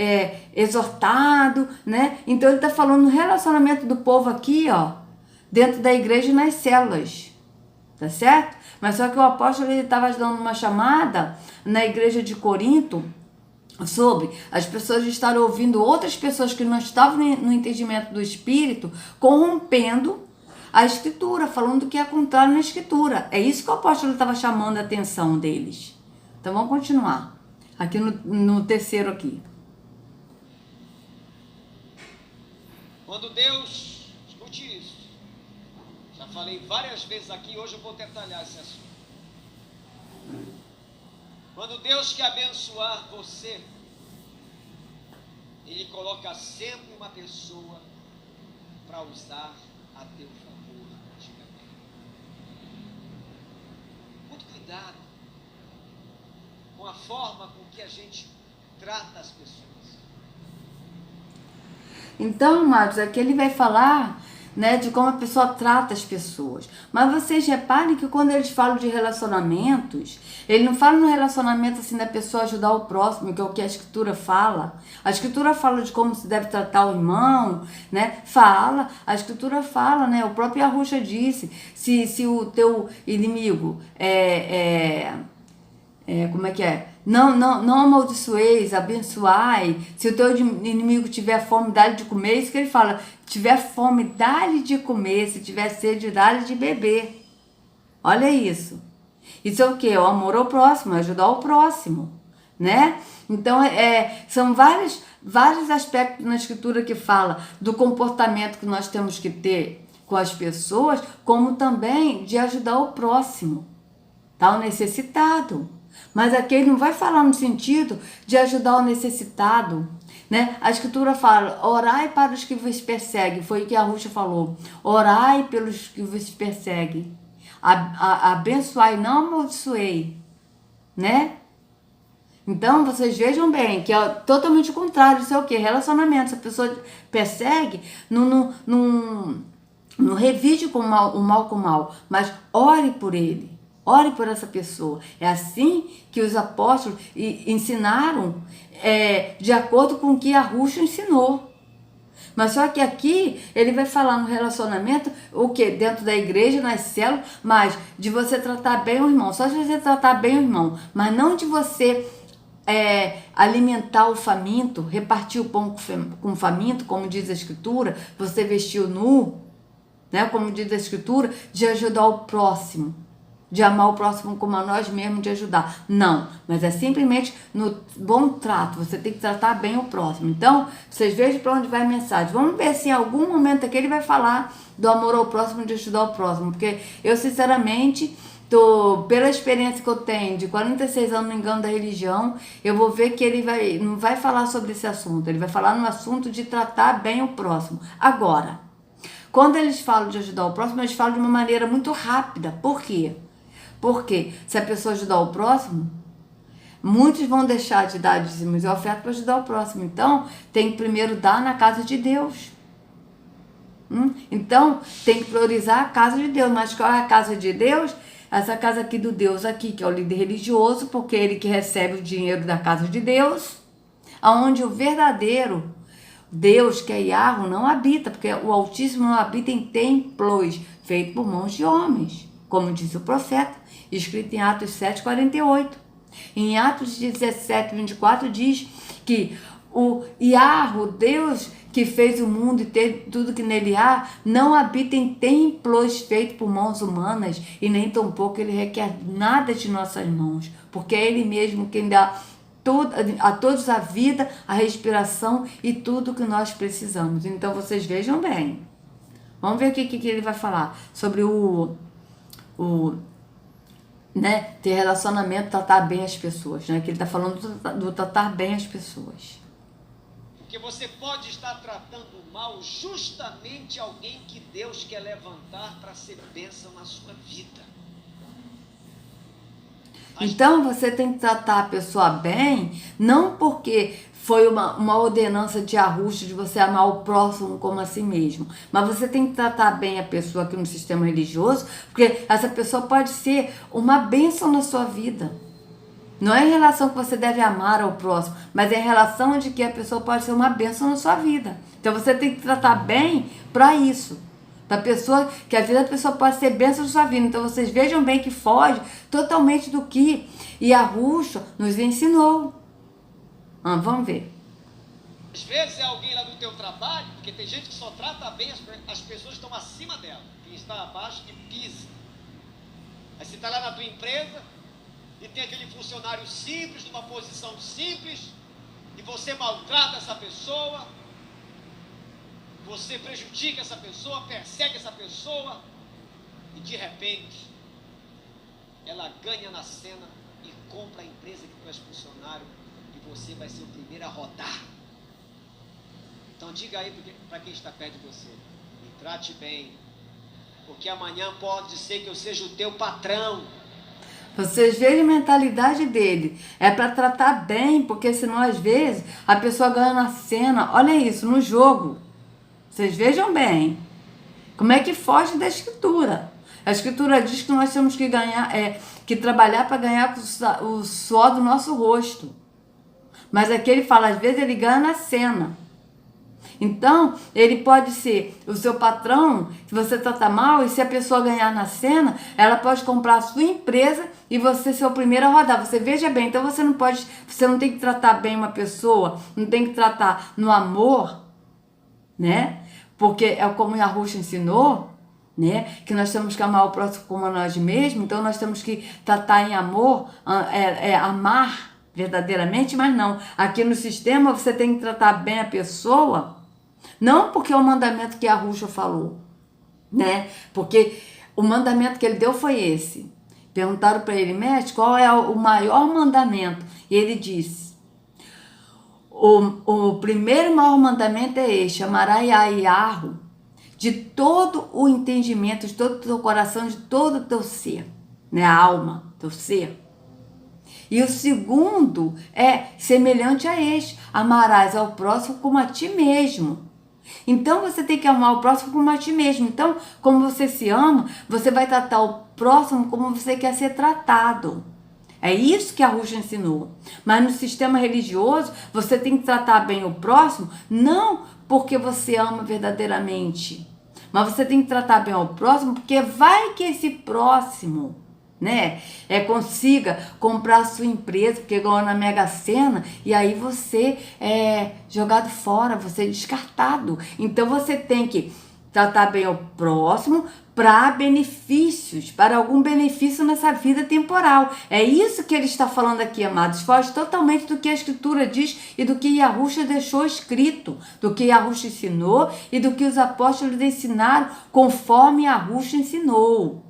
exortado, né? Então ele está falando no relacionamento do povo aqui, ó, dentro da igreja e nas células, tá certo? Mas só que o apóstolo estava dando uma chamada na igreja de Corinto sobre as pessoas estarem ouvindo outras pessoas que não estavam no entendimento do Espírito, corrompendo a Escritura, falando que é contrário na Escritura. É isso que o apóstolo estava chamando a atenção deles. Então vamos continuar. Aqui no terceiro aqui. Quando Deus, escute isso, já falei várias vezes aqui, hoje eu vou detalhar esse assunto. Quando Deus quer abençoar você, Ele coloca sempre uma pessoa para usar a teu favor. Diga bem. Muito cuidado com a forma com que a gente trata as pessoas. Então, amados, aqui ele vai falar, né, de como a pessoa trata as pessoas. Mas vocês reparem que quando eles falam de relacionamentos, ele não fala no relacionamento assim da pessoa ajudar o próximo, que é o que a Escritura fala. A Escritura fala de como se deve tratar o irmão, né? Fala, a Escritura fala, né? O próprio Yahusha disse, se o teu inimigo como é que é? Não amaldiçoeis, abençoai. Se o teu inimigo tiver fome, dá-lhe de comer. Isso que ele fala. Tiver fome, dá-lhe de comer. Se tiver sede, dá-lhe de beber. Olha isso. Isso é o quê? O amor ao próximo, ajudar o próximo, né? Então, são vários aspectos na Escritura que fala do comportamento que nós temos que ter com as pessoas, como também de ajudar o próximo, tá? O necessitado. Mas aqui ele não vai falar no sentido de ajudar o necessitado, né? A Escritura fala, orai para os que vos perseguem, foi o que a Yahusha falou, orai pelos que vos perseguem, abençoai, não amaldiçoei, né? Então, vocês vejam bem que é totalmente o contrário, isso é o quê? Relacionamento, se a pessoa persegue, não revide com o mal com o mal, mas ore por ele. Ore por essa pessoa. É assim que os apóstolos ensinaram, de acordo com o que Yahusha ensinou. Mas só que aqui ele vai falar no relacionamento, o que? Dentro da igreja, nas células, mas de você tratar bem o irmão. Só de você tratar bem o irmão, mas não de você alimentar o faminto, repartir o pão com o faminto, como diz a Escritura, você vestir o nu, né? Como diz a Escritura, de ajudar o próximo. De amar o próximo como a nós mesmos, de ajudar. Não, mas é simplesmente no bom trato. Você tem que tratar bem o próximo. Então, vocês vejam para onde vai a mensagem. Vamos ver se em algum momento aqui ele vai falar do amor ao próximo, de ajudar o próximo. Porque eu, sinceramente, pela experiência que eu tenho de 46 anos no engano da religião, eu vou ver que ele não vai falar sobre esse assunto. Ele vai falar no assunto de tratar bem o próximo. Agora, quando eles falam de ajudar o próximo, eles falam de uma maneira muito rápida. Por quê? Porque se a pessoa ajudar o próximo, muitos vão deixar de dar dízimos e ofertas para ajudar o próximo. Então, tem que primeiro dar na casa de Deus. Então, tem que priorizar a casa de Deus. Mas qual é a casa de Deus? Essa casa aqui do Deus aqui, que é o líder religioso, porque é ele que recebe o dinheiro da casa de Deus, onde o verdadeiro Deus, que é Yahweh, não habita, porque o Altíssimo não habita em templos feitos por mãos de homens. como diz o profeta, escrito em Atos 7:48. Em Atos 17:24 diz que o Yahweh, Deus que fez o mundo e tudo que nele há, não habita em templos feitos por mãos humanas, e nem tampouco ele requer nada de nossas mãos, porque é ele mesmo quem dá a todos a vida, a respiração e tudo que nós precisamos. Então vocês vejam bem. Vamos ver o que ele vai falar sobre né, ter relacionamento, tratar bem as pessoas, né? Que ele está falando do tratar bem as pessoas. Porque você pode estar tratando mal justamente alguém que Deus quer levantar para ser bênção na sua vida. Então você tem que tratar a pessoa bem, não porque foi uma ordenança de arrusto de você amar o próximo como a si mesmo, mas você tem que tratar bem a pessoa aqui no sistema religioso, porque essa pessoa pode ser uma bênção na sua vida. Não é em relação que você deve amar ao próximo, mas é em relação de que a pessoa pode ser uma bênção na sua vida. Então você tem que tratar bem para isso. Para pessoa, que a vida da pessoa pode ser bênção na sua vida. Então vocês vejam bem que foge totalmente do que Yahushua nos ensinou. Vamos ver. Às vezes é alguém lá do teu trabalho, porque tem gente que só trata bem as pessoas que estão acima dela. Quem está abaixo que pisa. Aí você está lá na tua empresa e tem aquele funcionário simples, numa posição simples, e você maltrata essa pessoa, você prejudica essa pessoa, persegue essa pessoa, e de repente ela ganha na cena e compra a empresa que tu és funcionário, e você vai ser o primeiro a rodar. Então diga aí para quem está perto de você: me trate bem, porque amanhã pode ser que eu seja o teu patrão. Vocês vejam a mentalidade dele. É para tratar bem, porque senão às vezes a pessoa ganha na cena. Olha isso, no jogo. Vocês vejam bem. Como é que foge da escritura? A escritura diz que nós temos que ganhar, que trabalhar para ganhar o suor do nosso rosto. Mas aqui ele fala, às vezes ele ganha na cena. Então, ele pode ser o seu patrão, se você tratar mal, e se a pessoa ganhar na cena, ela pode comprar a sua empresa e você ser o primeiro a rodar. Você veja bem, então você não tem que tratar bem uma pessoa, não tem que tratar no amor, né? Porque é como o Yahushua ensinou, né? Que nós temos que amar o próximo como a nós mesmos, então nós temos que tratar em amor, amar verdadeiramente, mas não. Aqui no sistema você tem que tratar bem a pessoa, não porque é o mandamento que a Yahushua falou, né? Porque o mandamento que ele deu foi esse. Perguntaram para ele, mestre, qual é o maior mandamento? E ele disse, o primeiro maior mandamento é este: amarás a Yahweh de todo o entendimento, de todo o teu coração, de todo o teu ser, né? A alma, teu ser. E o segundo é semelhante a este: amarás ao próximo como a ti mesmo. Então você tem que amar o próximo como a ti mesmo. Então, como você se ama, você vai tratar o próximo como você quer ser tratado. É isso que a Yahushua ensinou. Mas no sistema religioso, você tem que tratar bem o próximo, não porque você ama verdadeiramente, mas você tem que tratar bem o próximo porque vai que esse próximo, né, consiga comprar a sua empresa, porque ganhou na Mega Sena, e aí você é jogado fora, você é descartado. Então você tem que tratar bem o próximo para benefícios, para algum benefício nessa vida temporal. É isso que ele está falando aqui, amados. Foge totalmente do que a Escritura diz e do que Yahushua deixou escrito, do que Yahushua ensinou e do que os apóstolos ensinaram conforme Yahushua ensinou.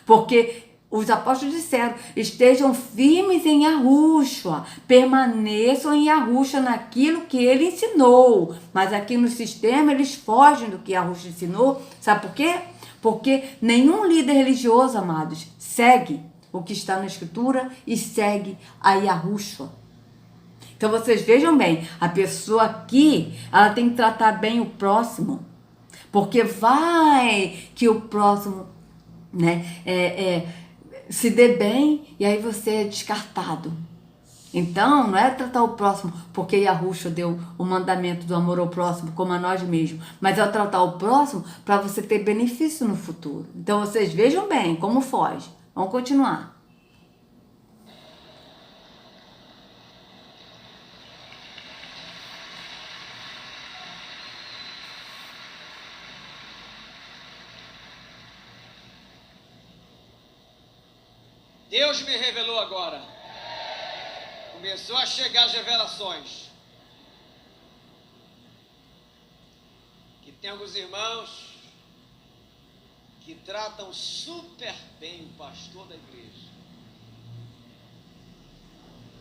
Porque os apóstolos disseram, estejam firmes em Yahushua, permaneçam em Yahushua naquilo que ele ensinou. Mas aqui no sistema eles fogem do que Yahushua ensinou. Sabe por quê? Porque nenhum líder religioso, amados, segue o que está na Escritura e segue a Yahushua. Então vocês vejam bem, a pessoa aqui, ela tem que tratar bem o próximo, porque vai que o próximo, né, se dê bem, e aí você é descartado. Então, não é tratar o próximo porque Yahushua deu o mandamento do amor ao próximo como a nós mesmos, mas é tratar o próximo para você ter benefício no futuro. Então, vocês vejam bem como foge. Vamos continuar. Deus me revelou agora. Começou a chegar as revelações. Que tem alguns irmãos que tratam super bem o pastor da igreja.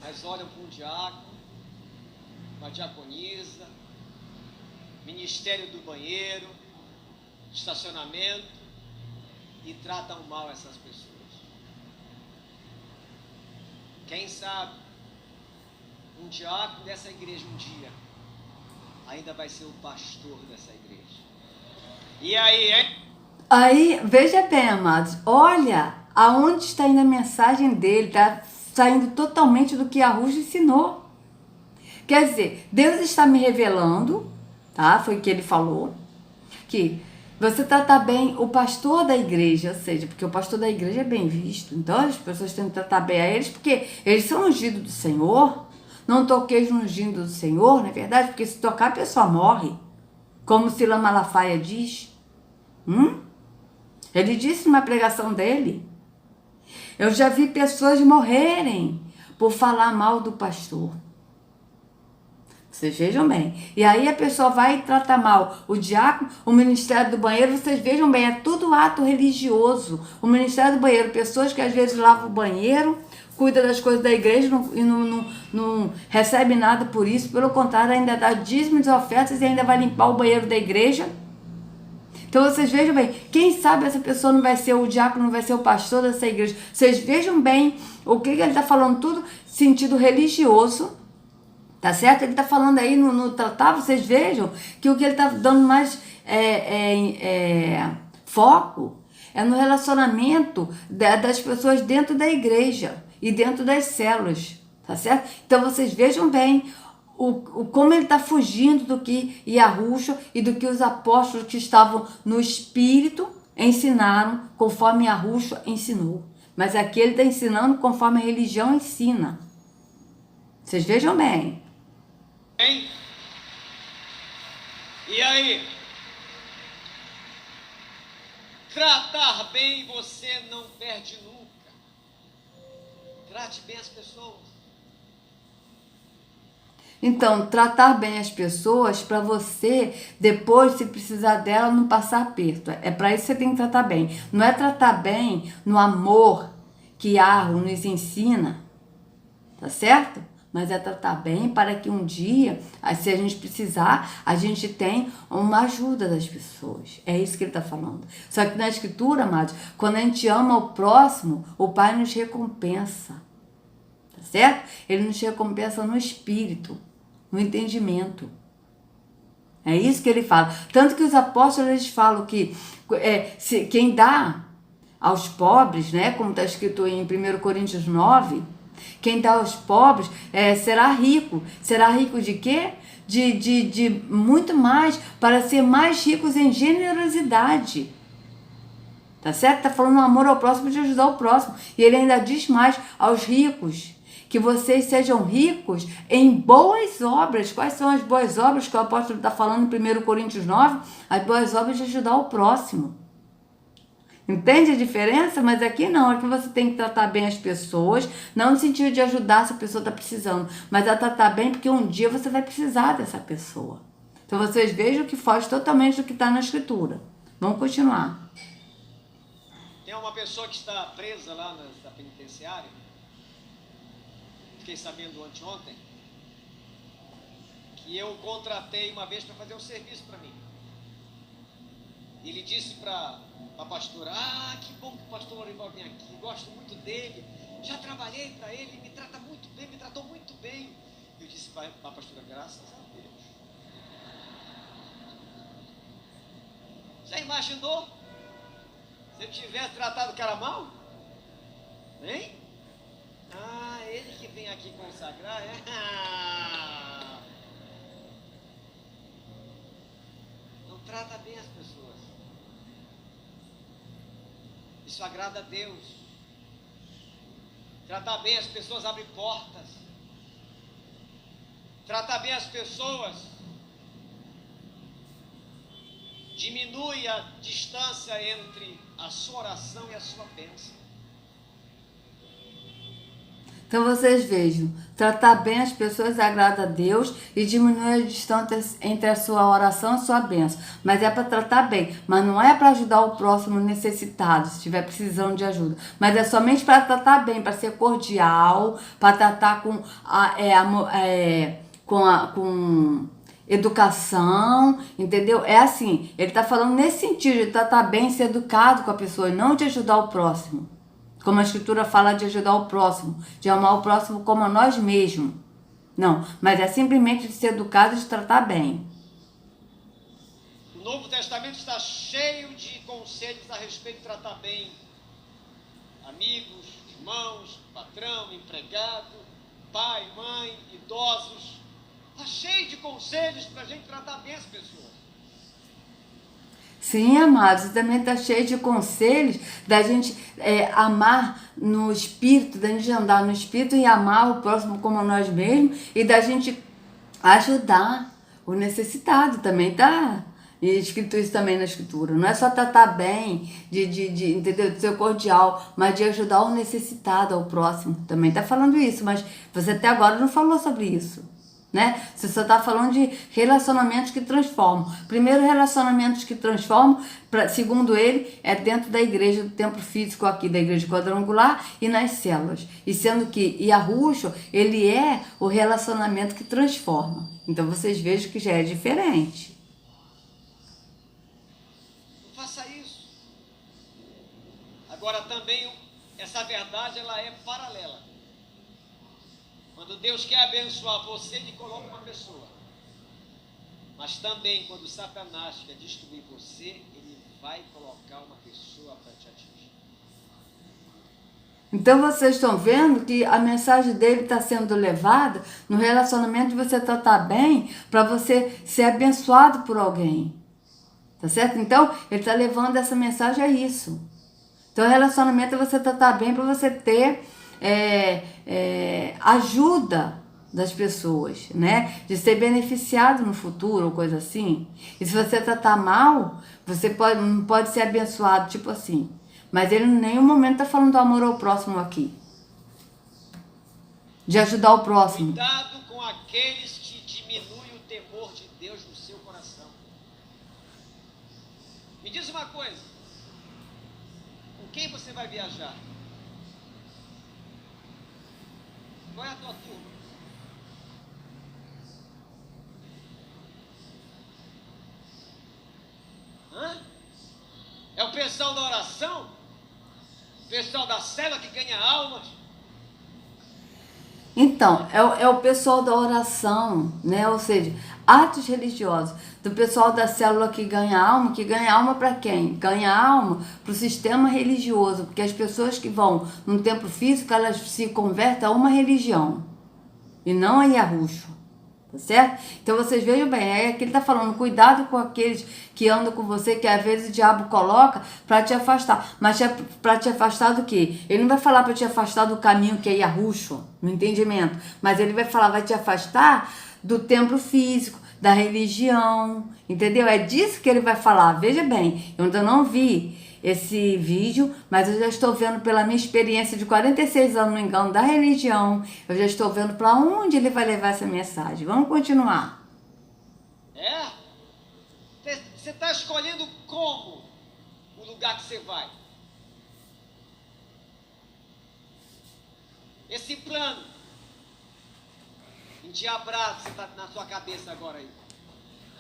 Mas olham para um diácono, uma diaconisa, ministério do banheiro, estacionamento, e tratam mal essas pessoas. Quem sabe um diácono dessa igreja um dia ainda vai ser o pastor dessa igreja. E aí, hein? Aí, veja bem, amados, olha aonde está indo a mensagem dele, está saindo totalmente do que Yahushua ensinou. Quer dizer, Deus está me revelando, tá? Foi o que ele falou, que você tratar bem o pastor da igreja, ou seja, porque o pastor da igreja é bem visto, então as pessoas têm que tratar bem a eles, porque eles são ungidos do Senhor. Não toqueis no ungido do Senhor, não é verdade? Porque se tocar a pessoa morre, como Silas Malafaia diz. Ele disse numa pregação dele. Eu já vi pessoas morrerem por falar mal do pastor. Vocês vejam bem. E aí a pessoa vai tratar mal o diácono, o ministério do banheiro. Vocês vejam bem, é tudo ato religioso. O ministério do banheiro, pessoas que às vezes lavam o banheiro, cuida das coisas da igreja e não recebe nada por isso. Pelo contrário, ainda dá dízimos e ofertas e ainda vai limpar o banheiro da igreja. Então vocês vejam bem, quem sabe essa pessoa não vai ser o diácono, não vai ser o pastor dessa igreja. Vocês vejam bem o que ele está falando, tudo sentido religioso, tá certo? Ele está falando aí no tratado, vocês vejam que o que ele está dando mais foco é no relacionamento das pessoas dentro da igreja e dentro das células, tá certo? Então vocês vejam bem como ele está fugindo do que Yahushua e do que os apóstolos que estavam no Espírito ensinaram, conforme Yahushua ensinou. Mas aqui ele está ensinando conforme a religião ensina. Vocês vejam bem. Hein? E aí? Tratar bem você não perde nunca. Trate bem as pessoas. Então, tratar bem as pessoas para você, depois, se precisar dela, não passar aperto. É para isso que você tem que tratar bem. Não é tratar bem no amor que Yahweh nos ensina, tá certo? Mas é tratar bem para que um dia, se a gente precisar, a gente tem uma ajuda das pessoas. É isso que ele está falando. Só que na Escritura, amados, quando a gente ama o próximo, o Pai nos recompensa. Tá certo? Ele nos recompensa no espírito, no entendimento. É isso que ele fala. Tanto que os apóstolos eles falam que quem dá aos pobres, né, como está escrito em 1 Coríntios 9, quem dá aos pobres será rico. Será rico de quê? De muito mais, para ser mais ricos em generosidade. Tá certo? Está falando no amor ao próximo, de ajudar o próximo. E ele ainda diz mais aos ricos, que vocês sejam ricos em boas obras. Quais são as boas obras que o apóstolo está falando em 1 Coríntios 9? As boas obras de ajudar o próximo. Entende a diferença? Mas aqui não, aqui você tem que tratar bem as pessoas, não no sentido de ajudar se a pessoa está precisando, mas a tratar bem porque um dia você vai precisar dessa pessoa. Então vocês vejam que foge totalmente do que está na Escritura. Vamos continuar. Tem uma pessoa que está presa lá na penitenciária. Fiquei sabendo anteontem que eu contratei uma vez para fazer um serviço para mim. Ele disse para a pastora: que bom que o pastor Lorival vem aqui, gosto muito dele, já trabalhei para ele, me trata muito bem, me tratou muito bem. Eu disse para a pastora: graças a Deus. Já imaginou se eu tivesse tratado o cara mal? Hein? ele que vem aqui consagrar, é? Não trata bem as pessoas. Isso agrada a Deus. Tratar bem as pessoas abre portas. Tratar bem as pessoas diminui a distância entre a sua oração e a sua bênção. Então vocês vejam, tratar bem as pessoas agrada a Deus e diminui a distância entre a sua oração e a sua bênção. Mas é para tratar bem, mas não é para ajudar o próximo necessitado, se estiver precisando de ajuda. Mas é somente para tratar bem, para ser cordial, para tratar com com educação, entendeu? É assim, ele está falando nesse sentido de tratar bem, ser educado com a pessoa e não de ajudar o próximo. Como a Escritura fala de ajudar o próximo, de amar o próximo como a nós mesmos. Não, mas é simplesmente de ser educado e de tratar bem. O Novo Testamento está cheio de conselhos a respeito de tratar bem amigos, irmãos, patrão, empregado, pai, mãe, idosos. Está cheio de conselhos para a gente tratar bem as pessoas. Sim, amados, também está cheio de conselhos da gente amar no Espírito, da gente andar no Espírito e amar o próximo como a nós mesmos e da gente ajudar o necessitado também, tá? E escrito isso também na Escritura. Não é só tratar bem, entendeu? De ser cordial, mas de ajudar o necessitado, ao próximo. Também está falando isso, mas você até agora não falou sobre isso. Né? Você só está falando de relacionamentos que transformam. Primeiro, relacionamentos que transformam, segundo ele, é dentro da igreja, do templo físico aqui, da igreja quadrangular e nas células. E sendo que Yahushua, ele é o relacionamento que transforma. Então vocês vejam que já é diferente. Não faça isso. Agora também, essa verdade, ela é paralela. Quando Deus quer abençoar você, Ele coloca uma pessoa. Mas também, quando Satanás quer destruir você, Ele vai colocar uma pessoa para te atingir. Então vocês estão vendo que a mensagem dele está sendo levada no relacionamento de você tratar bem para você ser abençoado por alguém. Tá certo? Então, ele está levando essa mensagem a isso. Então, o relacionamento é você tratar bem para você ter ajuda das pessoas, né? De ser beneficiado no futuro ou coisa assim. E se você tratar mal, você não pode ser abençoado, tipo assim. Mas ele em nenhum momento está falando do amor ao próximo aqui. De ajudar o próximo. Cuidado com aqueles que diminuem o temor de Deus no seu coração. Me diz uma coisa. Com quem você vai viajar? Qual é a tua turma? Hã? É o pessoal da oração? O pessoal da célula que ganha almas? Então, é o pessoal da oração, né? Ou seja, atos religiosos. Do pessoal da célula que ganha alma para quem? Ganha alma para o sistema religioso, porque as pessoas que vão no templo físico, elas se convertem a uma religião, e não a Yahushua, tá certo? Então vocês vejam bem, é que ele está falando, cuidado com aqueles que andam com você, que às vezes o diabo coloca para te afastar. Mas para te afastar do quê? Ele não vai falar para te afastar do caminho que é Yahushua, no entendimento, mas ele vai falar, vai te afastar do templo físico, da religião, entendeu? É disso que ele vai falar. Veja bem, eu ainda não vi esse vídeo, mas eu já estou vendo pela minha experiência de 46 anos no engano da religião, eu já estou vendo para onde ele vai levar essa mensagem. Vamos continuar. É? Você está escolhendo como o lugar que você vai? Esse plano endiabrado que está na sua cabeça agora aí.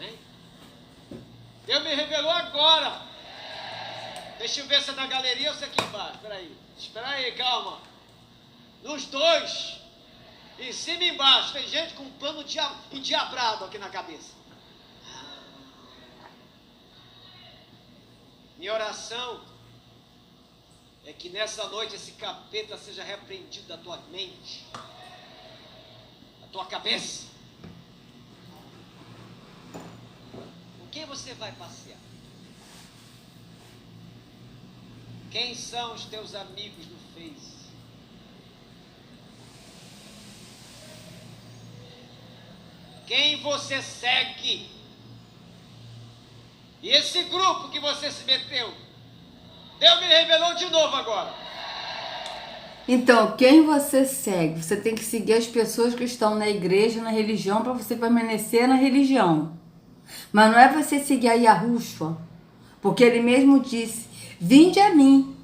Hein? Deus me revelou agora. Deixa eu ver se é na galeria ou se é aqui embaixo. Espera aí, calma. Nos dois, em cima e embaixo, tem gente com um plano endiabrado aqui na cabeça. Minha oração é que nessa noite esse capeta seja repreendido da tua mente, da tua cabeça. Com quem você vai passear? Quem são os teus amigos no Face? Quem você segue? E esse grupo que você se meteu? Deus me revelou de novo agora. Então, quem você segue? Você tem que seguir as pessoas que estão na igreja, na religião, para você permanecer na religião. Mas não é você seguir a Yahushua, porque ele mesmo disse, vinde a mim.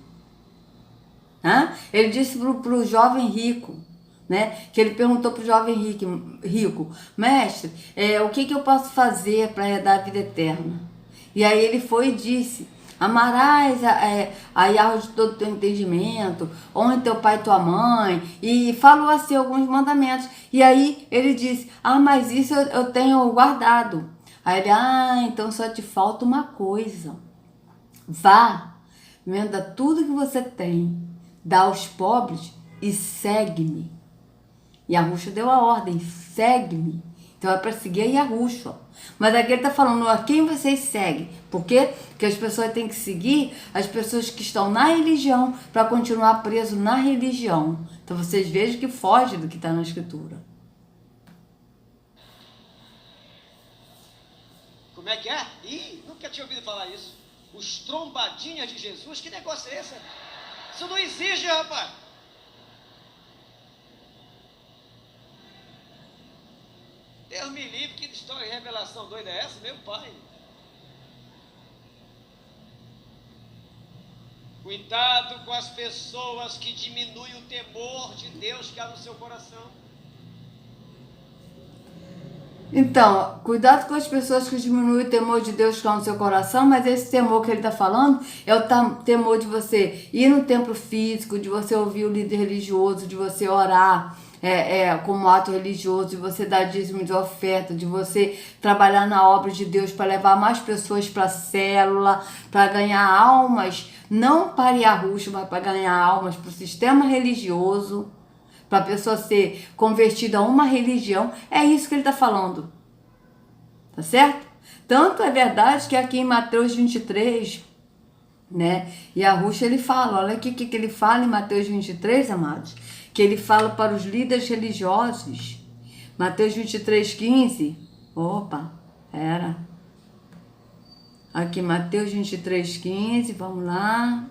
Ele disse para o jovem rico, né? Que ele perguntou para o jovem rico, mestre, o que eu posso fazer para herdar a vida eterna? E aí ele foi e disse, amarás a Yahweh de todo o teu entendimento, honra teu pai e tua mãe, e falou assim alguns mandamentos. E aí ele disse, mas isso eu tenho guardado. Aí ele, então só te falta uma coisa. Vá, venda tudo que você tem, dá aos pobres e segue-me. Yahushua deu a ordem, segue-me. Então é para seguir a Yahushua. Mas aqui ele está falando, a quem vocês seguem? Por quê? Porque as pessoas têm que seguir as pessoas que estão na religião para continuar preso na religião. Então vocês vejam que foge do que está na Escritura. Como é que é? Ih, nunca tinha ouvido falar isso. Os trombadinhas de Jesus, que negócio é esse? Isso não exige, rapaz. Deus me livre, que história de revelação doida é essa, meu pai? Cuidado com as pessoas que diminuem o temor de Deus que há no seu coração. Então, cuidado com as pessoas que diminuem o temor de Deus que há no seu coração, mas esse temor que ele está falando é o temor de você ir no templo físico, de você ouvir o líder religioso, de você orar como ato religioso, de você dar dízimo de oferta, de você trabalhar na obra de Deus para levar mais pessoas para a célula, para ganhar almas, não para Yahushua, mas para ganhar almas para o sistema religioso, para a pessoa ser convertida a uma religião. É isso que ele está falando, tá certo? Tanto é verdade que aqui em Mateus 23, né, Yahushua ele fala, olha aqui o que ele fala em Mateus 23, amados, que ele fala para os líderes religiosos. Mateus 23, 15. Aqui, Mateus 23, 15, vamos lá.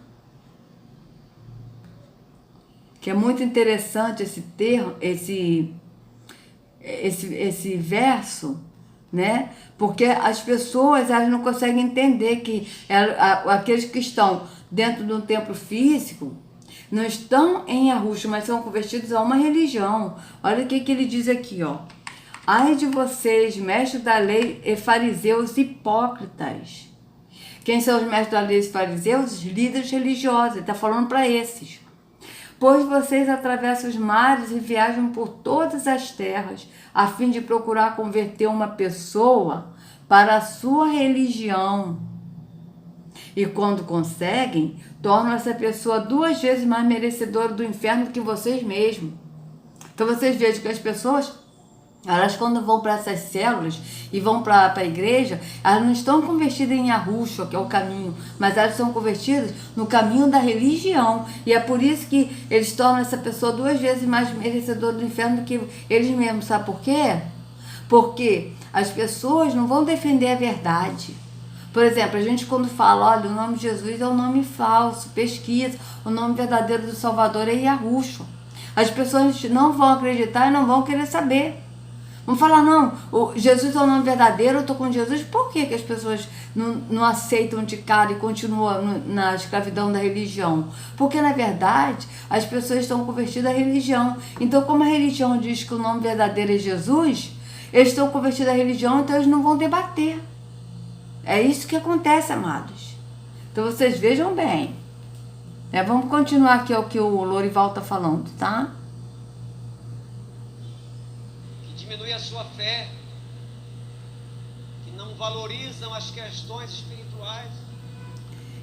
Que é muito interessante esse termo, esse verso, né? Porque as pessoas elas não conseguem entender que aqueles que estão dentro de um templo físico não estão em Yahushua, mas são convertidos a uma religião. Olha o que ele diz aqui, ó. Ai de vocês, mestres da lei e fariseus hipócritas. Quem são os mestres da lei e fariseus? Os líderes religiosos. Ele está falando para esses. Pois vocês atravessam os mares e viajam por todas as terras, a fim de procurar converter uma pessoa para a sua religião. E quando conseguem, tornam essa pessoa 2 vezes mais merecedora do inferno do que vocês mesmos. Então vocês vejam que as pessoas, elas quando vão para essas células e vão para a igreja, elas não estão convertidas em Yahushua, que é o caminho, mas elas são convertidas no caminho da religião. E é por isso que eles tornam essa pessoa 2 vezes mais merecedora do inferno do que eles mesmos. Sabe por quê? Porque as pessoas não vão defender a verdade. Por exemplo, a gente quando fala, olha, o nome de Jesus é um nome falso, pesquisa, o nome verdadeiro do Salvador é Yahushua. As pessoas não vão acreditar e não vão querer saber. Vão falar, não, Jesus é o nome verdadeiro, eu estou com Jesus. Por que as pessoas não aceitam de cara e continuam na escravidão da religião? Porque, na verdade, as pessoas estão convertidas à religião. Então, como a religião diz que o nome verdadeiro é Jesus, eles estão convertidos à religião, então eles não vão debater. É isso que acontece, amados. Então, vocês vejam bem. Vamos continuar aqui o que o Lorival está falando, tá? Diminui a sua fé, que não valorizam as questões espirituais.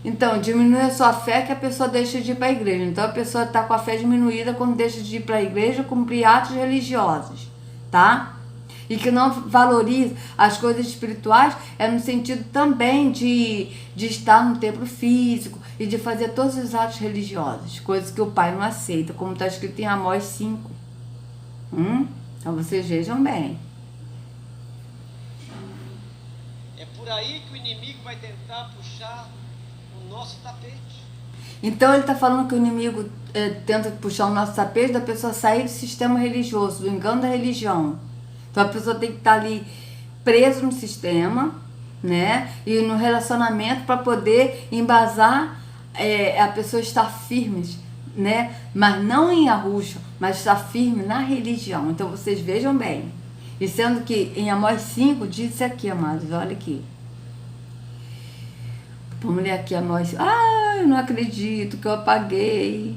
Então, diminui a sua fé que a pessoa deixa de ir para a igreja. Então, a pessoa está com a fé diminuída quando deixa de ir para a igreja cumprir atos religiosos, tá? E que não valoriza as coisas espirituais é no sentido também de estar no templo físico e de fazer todos os atos religiosos, coisas que o pai não aceita, como está escrito em Amós 5. Então, vocês vejam bem. É por aí que o inimigo vai tentar puxar o nosso tapete. Então ele está falando que o inimigo tenta puxar o nosso tapete da pessoa sair do sistema religioso, do engano da religião. Então a pessoa tem que estar ali preso no sistema, né? E no relacionamento para poder embasar a pessoa estar firme, né? Mas não em arrucho, mas estar firme na religião. Então vocês vejam bem. E sendo que em Amós 5 diz isso aqui, amados, olha aqui. Vamos ler aqui Amós. Eu não acredito que eu apaguei.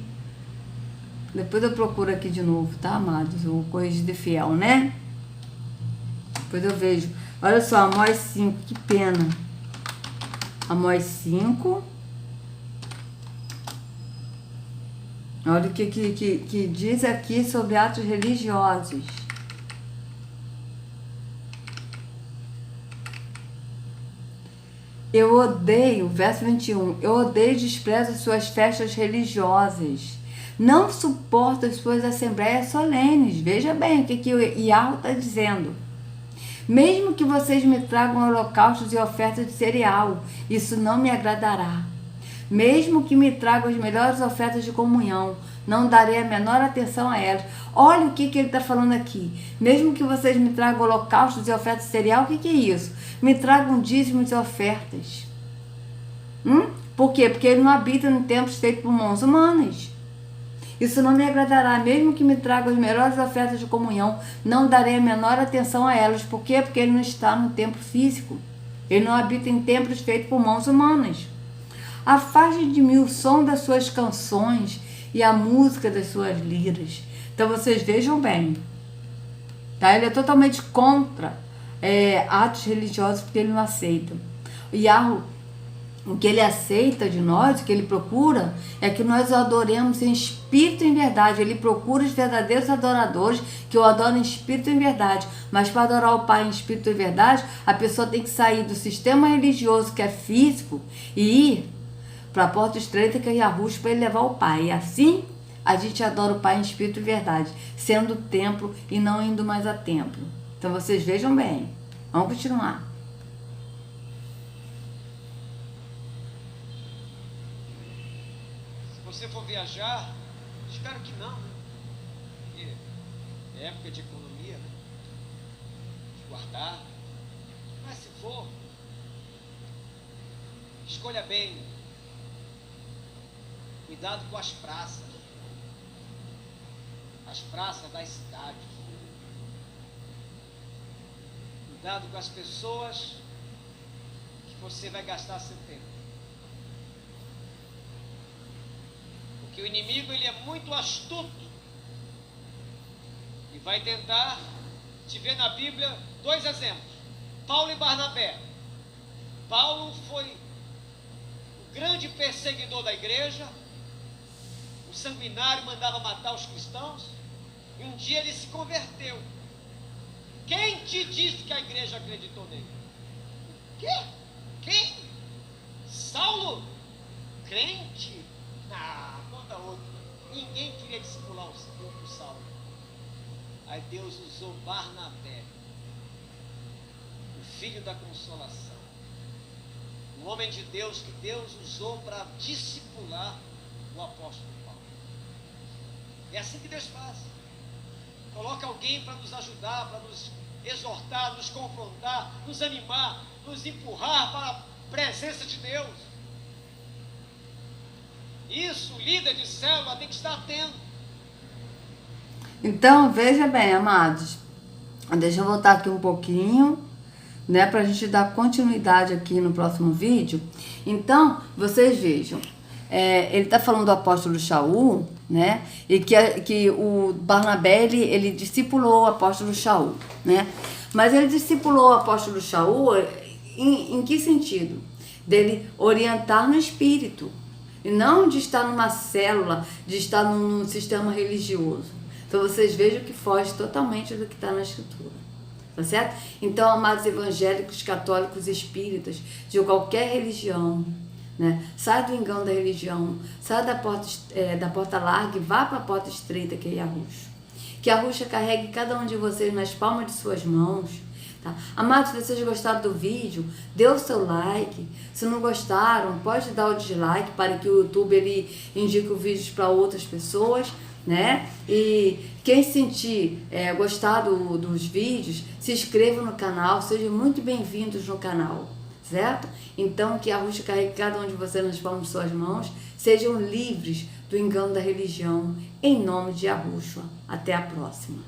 Depois eu procuro aqui de novo, tá, amados? O Corrigido e Fiel, né? Depois eu vejo. Olha só, Amós 5, que pena. Amós 5. Olha o que diz aqui sobre atos religiosos. Eu odeio, verso 21, eu odeio e desprezo as suas festas religiosas. Não suporto as suas assembleias solenes. Veja bem o que o Yahweh está dizendo. Mesmo que vocês me tragam holocaustos e ofertas de cereal, isso não me agradará. Mesmo que me tragam as melhores ofertas de comunhão, não darei a menor atenção a elas. Olha o que ele está falando aqui. Mesmo que vocês me tragam holocaustos e ofertas de cereal, o que é isso? Me tragam dízimos e ofertas. Por quê? Porque ele não habita em templos feitos por mãos humanas. Isso não me agradará, mesmo que me tragam as melhores ofertas de comunhão, não darei a menor atenção a elas. Por quê? Porque ele não está no templo físico. Ele não habita em templos feitos por mãos humanas. Afaste de mim o som das suas canções e a música das suas liras. Então vocês vejam bem, tá? Ele é totalmente contra atos religiosos, porque ele não aceita. O que ele aceita de nós, o que ele procura, é que nós o adoremos em espírito e em verdade. Ele procura os verdadeiros adoradores que o adoram em espírito e em verdade. Mas para adorar o Pai em espírito e em verdade, a pessoa tem que sair do sistema religioso que é físico e ir para a porta estreita que é Yahush para ele levar o Pai. E assim a gente adora o Pai em espírito e verdade, sendo templo e não indo mais a templo. Então vocês vejam bem. Vamos continuar. Se você for viajar, espero que não, né? Porque é época de economia, né? De guardar. Mas se for, escolha bem. Cuidado com as praças das cidades. Cuidado com as pessoas que você vai gastar seu tempo. Porque o inimigo, ele é muito astuto e vai tentar te ver na Bíblia 2 exemplos. Paulo e Barnabé. Paulo foi o grande perseguidor da igreja, o sanguinário, mandava matar os cristãos, e um dia ele se converteu. Quem te disse que a igreja acreditou nele? Quê? Quem? Saulo? Crente? Conta outro. Ninguém queria discipular o Saulo. Aí Deus usou Barnabé, o filho da consolação, um homem de Deus que Deus usou para discipular o apóstolo Paulo. É assim que Deus faz. Coloca alguém para nos ajudar, para nos exortar, nos confrontar, nos animar, nos empurrar para a presença de Deus. Isso, o líder de célula tem que estar atento. Então, veja bem, amados. Deixa eu voltar aqui um pouquinho, né, para a gente dar continuidade aqui no próximo vídeo. Então, vocês vejam. Ele está falando do apóstolo Shaul, né? E que o Barnabé, ele discipulou o apóstolo Shaul, né? Mas ele discipulou o apóstolo Shaul em que sentido? dele orientar no espírito, e não de estar numa célula, de estar num sistema religioso. Então vocês vejam que foge totalmente do que está na Escritura. Tá certo? Então, amados evangélicos, católicos, espíritas, de qualquer religião, né? Sai do engano da religião, sai da porta larga e vá para a porta estreita, que é Yahusha. Que Yahusha carregue cada um de vocês nas palmas de suas mãos. Tá? Amados, se vocês gostaram do vídeo, dê o seu like. Se não gostaram, pode dar o dislike para que o YouTube ele indique o vídeo para outras pessoas, né? E quem sentir gostar dos vídeos, se inscreva no canal, sejam muito bem-vindos no canal, certo? Então, que Yahusha carregue cada um de vocês nas palmas de suas mãos, sejam livres do engano da religião, em nome de Yahusha. Até a próxima.